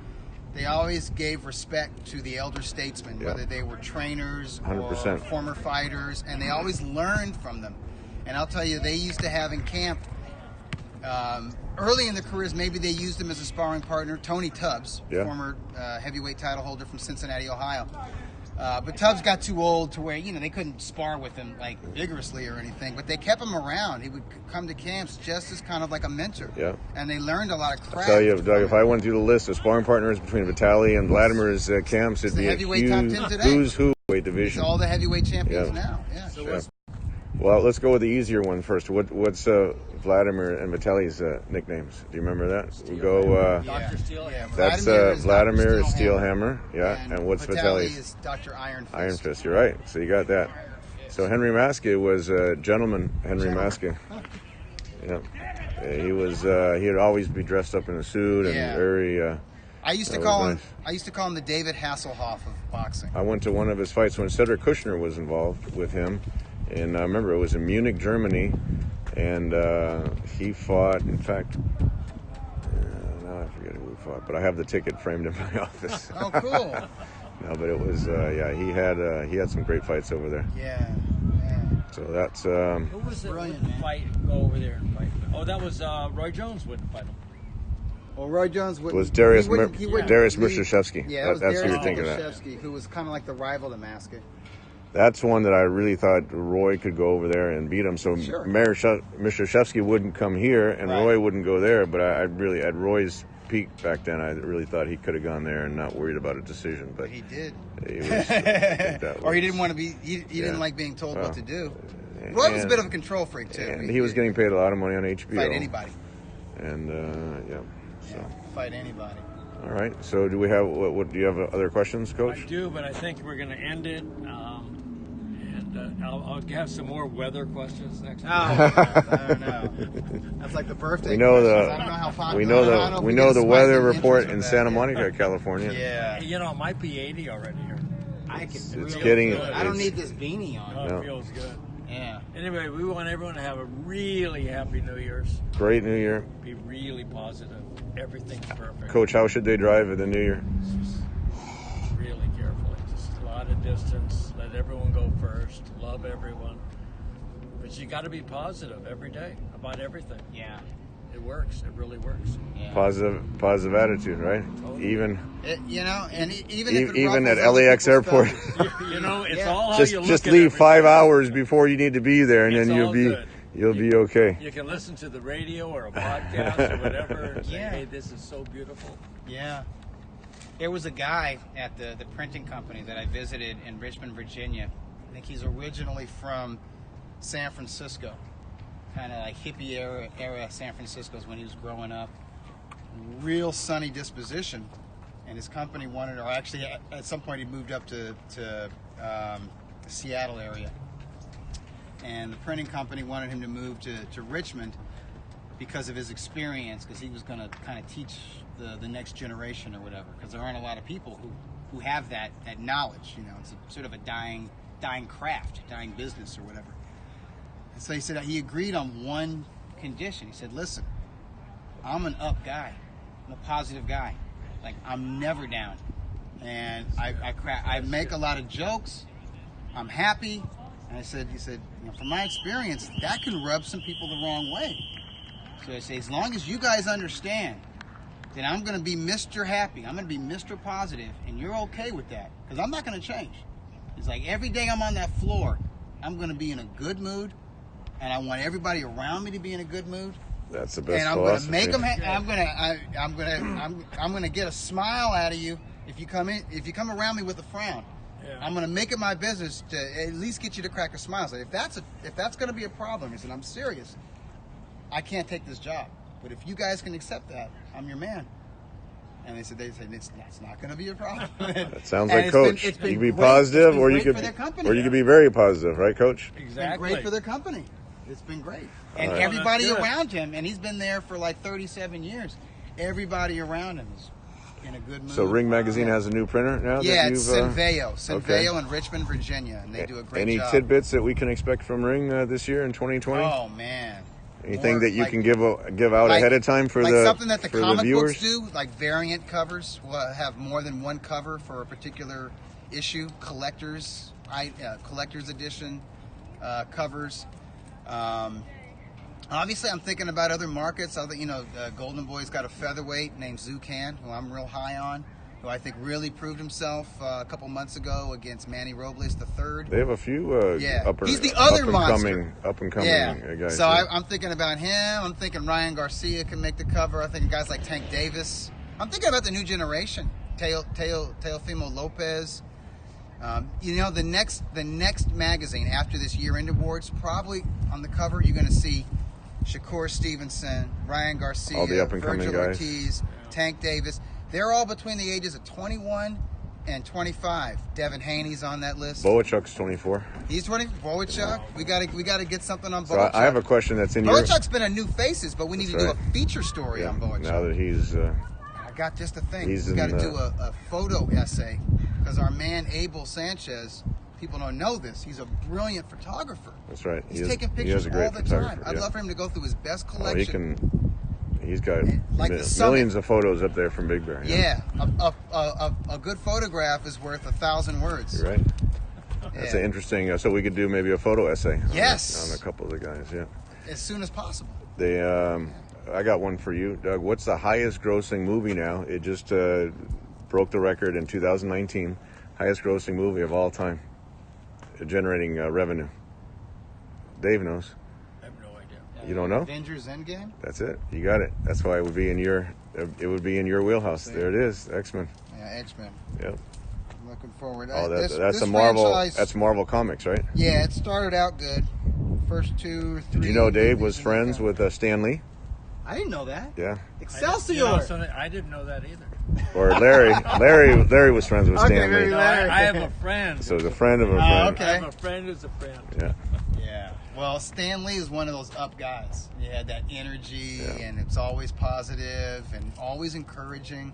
[SPEAKER 2] they always gave respect to the elder statesmen,
[SPEAKER 1] Yeah.
[SPEAKER 2] whether they were trainers or
[SPEAKER 1] 100%.
[SPEAKER 2] former fighters, and they always learned from them. And I'll tell you, they used to have in camp, early in their careers, maybe they used him as a sparring partner. Tony Tubbs,
[SPEAKER 1] Yeah.
[SPEAKER 2] former heavyweight title holder from Cincinnati, Ohio. But Tubbs got too old to where, they couldn't spar with him like vigorously or anything, but they kept him around. He would come to camps just as kind of like a mentor.
[SPEAKER 1] Yeah.
[SPEAKER 2] And they learned a lot of craft.
[SPEAKER 1] Tell you,
[SPEAKER 2] from
[SPEAKER 1] Doug, if
[SPEAKER 2] him.
[SPEAKER 1] I went through the list of sparring partners between Vitaly and Vladimir's camps, it'd
[SPEAKER 2] the
[SPEAKER 1] be a
[SPEAKER 2] heavyweight top 10 today.
[SPEAKER 1] who's who weight
[SPEAKER 2] He's
[SPEAKER 1] division.
[SPEAKER 2] all the heavyweight champions
[SPEAKER 1] Yeah.
[SPEAKER 2] now. Yeah.
[SPEAKER 3] So
[SPEAKER 1] Yeah. Well, let's go with the easier one first. What's Vladimir and Vitaly's nicknames? Do you remember that? We go.
[SPEAKER 3] Dr. Steele.
[SPEAKER 2] Yeah.
[SPEAKER 1] That's
[SPEAKER 2] is
[SPEAKER 1] Vladimir
[SPEAKER 2] Dr.
[SPEAKER 1] Steelhammer. Yeah, and what's
[SPEAKER 2] Vitaly
[SPEAKER 1] Vitaly's?
[SPEAKER 2] is Dr. Iron Fist.
[SPEAKER 1] Iron Fist. You're right. So you got that. So Henry Maske was Gentleman Henry Maske. Yeah. He he'd always be dressed up in a suit and
[SPEAKER 2] Yeah.
[SPEAKER 1] very.
[SPEAKER 2] I used to
[SPEAKER 1] That
[SPEAKER 2] call
[SPEAKER 1] was
[SPEAKER 2] him.
[SPEAKER 1] nice.
[SPEAKER 2] I used to call him the David Hasselhoff of boxing.
[SPEAKER 1] I went to one of his fights when Cedric Kushner was involved with him, and I remember it was in Munich, Germany, and he fought. In fact, now I forget who he fought, but I have the ticket framed in my office.
[SPEAKER 2] Oh, cool.
[SPEAKER 1] No, but it was he had some great fights over there.
[SPEAKER 2] Yeah.
[SPEAKER 1] So that's
[SPEAKER 3] Who was it
[SPEAKER 2] Brilliant,
[SPEAKER 3] wouldn't
[SPEAKER 2] man.
[SPEAKER 3] fight? Go over there and fight. Oh, that was Roy Jones wouldn't fight him.
[SPEAKER 2] Well, Roy Jones wouldn't.
[SPEAKER 1] was Darius
[SPEAKER 2] he wouldn't
[SPEAKER 1] Darius
[SPEAKER 2] leave-
[SPEAKER 1] Mushashevsky.
[SPEAKER 2] Yeah, it was
[SPEAKER 1] That's who
[SPEAKER 2] Darius
[SPEAKER 1] you're thinking of.
[SPEAKER 2] Mushashevsky, who was kind of like the rival to Maska.
[SPEAKER 1] That's one that I really thought Roy could go over there and beat him. So
[SPEAKER 2] Sure.
[SPEAKER 1] Mushashevsky wouldn't come here, and
[SPEAKER 2] Right.
[SPEAKER 1] Roy wouldn't go there. But I really, at Roy's peak back then, I really thought he could have gone there and not worried about a decision. But
[SPEAKER 2] He did.
[SPEAKER 1] he was, I think that
[SPEAKER 2] Or he
[SPEAKER 1] was-
[SPEAKER 2] didn't want to be. He didn't
[SPEAKER 1] Yeah.
[SPEAKER 2] like being told
[SPEAKER 1] Well,
[SPEAKER 2] what to do. Roy was a
[SPEAKER 1] and-
[SPEAKER 2] bit of a control freak too.
[SPEAKER 1] And he was getting paid a lot of money on HBO.
[SPEAKER 2] fight anybody.
[SPEAKER 1] And yeah. So
[SPEAKER 2] Fight anybody.
[SPEAKER 1] all right. So do we have what do you have other questions, Coach?
[SPEAKER 3] I do, but I think we're going to end it. And I'll have some more weather questions next time.
[SPEAKER 2] I don't know. That's like the birthday.
[SPEAKER 1] We know
[SPEAKER 2] questions.
[SPEAKER 1] the
[SPEAKER 2] I don't know how popular.
[SPEAKER 1] we know
[SPEAKER 2] I don't know
[SPEAKER 1] the
[SPEAKER 2] if
[SPEAKER 1] we
[SPEAKER 2] get
[SPEAKER 1] know
[SPEAKER 2] a
[SPEAKER 1] the
[SPEAKER 2] spike
[SPEAKER 1] weather
[SPEAKER 2] in
[SPEAKER 1] report
[SPEAKER 2] interest
[SPEAKER 1] in
[SPEAKER 2] with that.
[SPEAKER 1] Santa Monica, California.
[SPEAKER 2] Yeah.
[SPEAKER 3] You know, it might be 80 already here.
[SPEAKER 2] I can.
[SPEAKER 1] It's
[SPEAKER 2] really
[SPEAKER 1] getting-
[SPEAKER 2] good. I don't
[SPEAKER 1] it's-
[SPEAKER 2] need this beanie on.
[SPEAKER 3] Oh,
[SPEAKER 1] No.
[SPEAKER 3] it feels good.
[SPEAKER 2] Yeah.
[SPEAKER 3] Anyway, we want everyone to have a really happy New Year's.
[SPEAKER 1] Great New Year,
[SPEAKER 3] Be really positive. Everything's perfect.
[SPEAKER 1] Coach. How should they drive in the New Year?
[SPEAKER 3] Really carefully. Just a lot of distance. Let everyone go first. Love everyone. But you got to be positive every day about everything.
[SPEAKER 2] Yeah.
[SPEAKER 3] It works. It really works.
[SPEAKER 2] Yeah.
[SPEAKER 1] Positive attitude, right? Even
[SPEAKER 2] You know, and even if it
[SPEAKER 1] even at
[SPEAKER 2] ruffles other
[SPEAKER 1] LAX
[SPEAKER 2] people's
[SPEAKER 1] airport.
[SPEAKER 2] feathers.
[SPEAKER 3] You know, it's
[SPEAKER 2] Yeah.
[SPEAKER 3] all how you look
[SPEAKER 1] just
[SPEAKER 3] at
[SPEAKER 1] leave
[SPEAKER 3] everything.
[SPEAKER 1] 5 hours before you need to be there, and
[SPEAKER 3] It's
[SPEAKER 1] then
[SPEAKER 3] all good.
[SPEAKER 1] you'll be okay.
[SPEAKER 3] You can listen to the radio or a podcast or whatever and say,
[SPEAKER 2] Yeah.
[SPEAKER 3] hey, this is so beautiful.
[SPEAKER 2] Yeah. There was a guy at the printing company that I visited in Richmond, Virginia. I think he's originally from San Francisco. Kind of like hippie era San Francisco's when he was growing up. Real sunny disposition. And his company wanted, or actually at some point he moved up to the Seattle area. And the printing company wanted him to move to Richmond because of his experience, because he was going to kind of teach the next generation or whatever, because there aren't a lot of people who have that knowledge. You know, it's a, sort of a dying craft, dying business or whatever. And so he said he agreed on one condition. He said, listen, I'm an up guy. I'm a positive guy. Like, I'm never down. And I make a lot of jokes. I'm happy. And he said, you know, from my experience, that can rub some people the wrong way. So I say, as long as you guys understand that I'm going to be Mr. Happy, I'm going to be Mr. Positive, and you're okay with that, because I'm not going to change. It's like every day I'm on that floor, I'm going to be in a good mood, and I want everybody around me to be in a good mood.
[SPEAKER 1] That's the best
[SPEAKER 2] And I'm going to
[SPEAKER 1] philosophy.
[SPEAKER 2] make them. I'm going to get a smile out of you if you come around me with a frown.
[SPEAKER 3] Yeah.
[SPEAKER 2] I'm going to make it my business to at least get you to crack a smile. So if that's going to be a problem, he said, I'm serious. I can't take this job, but if you guys can accept that, I'm your man. And they said that's not going to be a problem.
[SPEAKER 1] That sounds
[SPEAKER 2] And
[SPEAKER 1] like
[SPEAKER 2] it's
[SPEAKER 1] Coach.
[SPEAKER 2] been
[SPEAKER 1] You can be
[SPEAKER 2] great- it's
[SPEAKER 1] positive,
[SPEAKER 2] been
[SPEAKER 1] or you
[SPEAKER 2] great
[SPEAKER 1] could
[SPEAKER 2] for their company.
[SPEAKER 1] or you could be very positive, right, Coach?
[SPEAKER 2] It's been
[SPEAKER 3] Exactly.
[SPEAKER 2] great for their company. It's been great. And
[SPEAKER 1] right.
[SPEAKER 2] everybody
[SPEAKER 3] Well, that's good.
[SPEAKER 2] around him, and he's been there for like 37 years. Everybody around him is in a good mood.
[SPEAKER 1] So Ring Magazine has a new printer now.
[SPEAKER 2] Yeah,
[SPEAKER 1] that
[SPEAKER 2] it's
[SPEAKER 1] you've,
[SPEAKER 2] Sinveo in Richmond, Virginia, and they do a great
[SPEAKER 1] Any
[SPEAKER 2] job.
[SPEAKER 1] tidbits that we can expect from Ring this year in 2020?
[SPEAKER 2] Oh man.
[SPEAKER 1] Anything
[SPEAKER 2] More
[SPEAKER 1] that you
[SPEAKER 2] like-
[SPEAKER 1] can give out
[SPEAKER 2] like-
[SPEAKER 1] ahead of time for
[SPEAKER 2] like
[SPEAKER 1] the
[SPEAKER 2] something that the
[SPEAKER 1] for
[SPEAKER 2] comic
[SPEAKER 1] the viewers?
[SPEAKER 2] books do, like variant covers will have more than one cover for a particular issue. Collector's edition covers. Obviously, I'm thinking about other markets. Golden Boy's got a featherweight named Zucan, who I'm real high on, who I think really proved himself a couple months ago against Manny Robles III.
[SPEAKER 1] They have a few
[SPEAKER 2] Yeah. He's the other monster.
[SPEAKER 1] up and coming guys.
[SPEAKER 2] So I'm thinking about him. I'm thinking Ryan Garcia can make the cover. I'm thinking guys like Tank Davis. I'm thinking about the new generation. Teofimo Lopez. The next magazine after this year-end awards, probably on the cover you're going to see Shakur Stevenson, Ryan Garcia,
[SPEAKER 1] All the up-and-coming
[SPEAKER 2] Virgil
[SPEAKER 1] guys.
[SPEAKER 2] Ortiz, Tank Davis. They're all between the ages of 21 And 25, Devin Haney's on that list.
[SPEAKER 1] Boachuk's 24.
[SPEAKER 2] He's 20. Boachuk, we gotta get something on
[SPEAKER 1] So
[SPEAKER 2] Boachuk.
[SPEAKER 1] I have a question that's in your.
[SPEAKER 2] Boachuk's been a new faces, but we need to do a feature story on Boachuk.
[SPEAKER 1] Now that he's.
[SPEAKER 2] I got just a thing.
[SPEAKER 1] He's
[SPEAKER 2] We got to
[SPEAKER 1] in
[SPEAKER 2] do a photo essay because our man Abel Sanchez. People don't know this. He's a brilliant photographer.
[SPEAKER 1] That's right.
[SPEAKER 2] He's taking pictures all the time. I'd love for him to go through his best collection.
[SPEAKER 1] He's got
[SPEAKER 2] Like the
[SPEAKER 1] millions of photos up there from Big Bear.
[SPEAKER 2] Yeah, a good photograph is worth 1,000 words.
[SPEAKER 1] You're right. That's an interesting. So we could do maybe a photo essay.
[SPEAKER 2] Yes.
[SPEAKER 1] On a couple of the guys. Yeah.
[SPEAKER 2] As soon as possible.
[SPEAKER 1] They. I got one for you, Doug. What's the highest grossing movie now? It just broke the record in 2019. Highest grossing movie of all time, generating revenue. Dave knows.
[SPEAKER 3] I have no idea.
[SPEAKER 1] You don't know?
[SPEAKER 2] Avengers Endgame?
[SPEAKER 1] That's it. You got it. That's why it would be in your. It would be in your wheelhouse. There it is. X-Men.
[SPEAKER 2] Yeah, X-Men.
[SPEAKER 1] Yep.
[SPEAKER 2] I'm looking forward.
[SPEAKER 1] Oh, that's
[SPEAKER 2] this
[SPEAKER 1] a Marvel.
[SPEAKER 2] franchise-
[SPEAKER 1] That's Marvel Comics, right?
[SPEAKER 2] Yeah, it started out good. First 2 or 3.
[SPEAKER 1] Did you know Dave was
[SPEAKER 2] movies in
[SPEAKER 1] friends
[SPEAKER 2] the-
[SPEAKER 1] with Stan Lee?
[SPEAKER 2] I didn't know that.
[SPEAKER 1] Yeah.
[SPEAKER 2] Excelsior!
[SPEAKER 3] I didn't know that either.
[SPEAKER 1] Or Larry was friends with
[SPEAKER 2] Okay,
[SPEAKER 1] Stan
[SPEAKER 2] maybe
[SPEAKER 1] Lee.
[SPEAKER 3] No, I have a friend.
[SPEAKER 1] So the friend of a friend.
[SPEAKER 2] okay.
[SPEAKER 3] I have a friend who's a friend.
[SPEAKER 1] Yeah.
[SPEAKER 2] Yeah. Well, Stan Lee is one of those up guys. He had that energy, and it's always positive and always encouraging,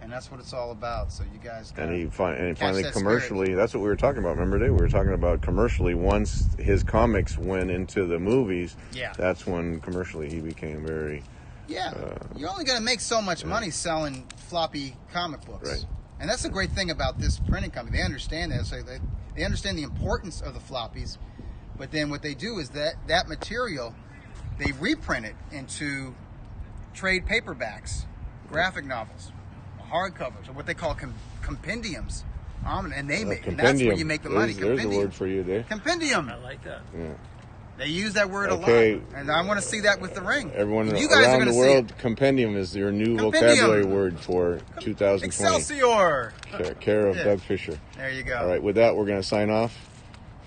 [SPEAKER 2] and that's what it's all about. So you guys.
[SPEAKER 1] And he finally
[SPEAKER 2] that
[SPEAKER 1] commercially.
[SPEAKER 2] spirit.
[SPEAKER 1] That's what we were talking about. Remember, Dave? We were talking about commercially. Once his comics went into the movies,
[SPEAKER 2] Yeah.
[SPEAKER 1] that's when commercially he became very.
[SPEAKER 2] Yeah, you're only going to make so much money selling floppy comic books.
[SPEAKER 1] Right.
[SPEAKER 2] And that's the great thing about this printing company. They understand that. So they understand the importance of the floppies. But then what they do is that material, they reprint it into trade paperbacks, graphic novels, hardcovers, or what they call compendiums. And they make, and that's where you make the money.
[SPEAKER 1] There's a word for you there.
[SPEAKER 2] Compendium.
[SPEAKER 3] I like that.
[SPEAKER 1] Yeah.
[SPEAKER 2] They use that word
[SPEAKER 1] Okay.
[SPEAKER 2] a lot. And I want to see that with the ring.
[SPEAKER 1] Everyone
[SPEAKER 2] And you guys are
[SPEAKER 1] around
[SPEAKER 2] gonna
[SPEAKER 1] the
[SPEAKER 2] see it.
[SPEAKER 1] world, compendium is your new
[SPEAKER 2] Compendium.
[SPEAKER 1] vocabulary word for 2020.
[SPEAKER 2] Excelsior!
[SPEAKER 1] Care of
[SPEAKER 2] Yeah.
[SPEAKER 1] Doug Fisher.
[SPEAKER 2] There you go.
[SPEAKER 1] All right, with that, we're going to sign off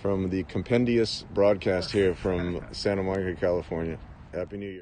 [SPEAKER 1] from the compendious broadcast here from Santa Monica, California. Happy New Year.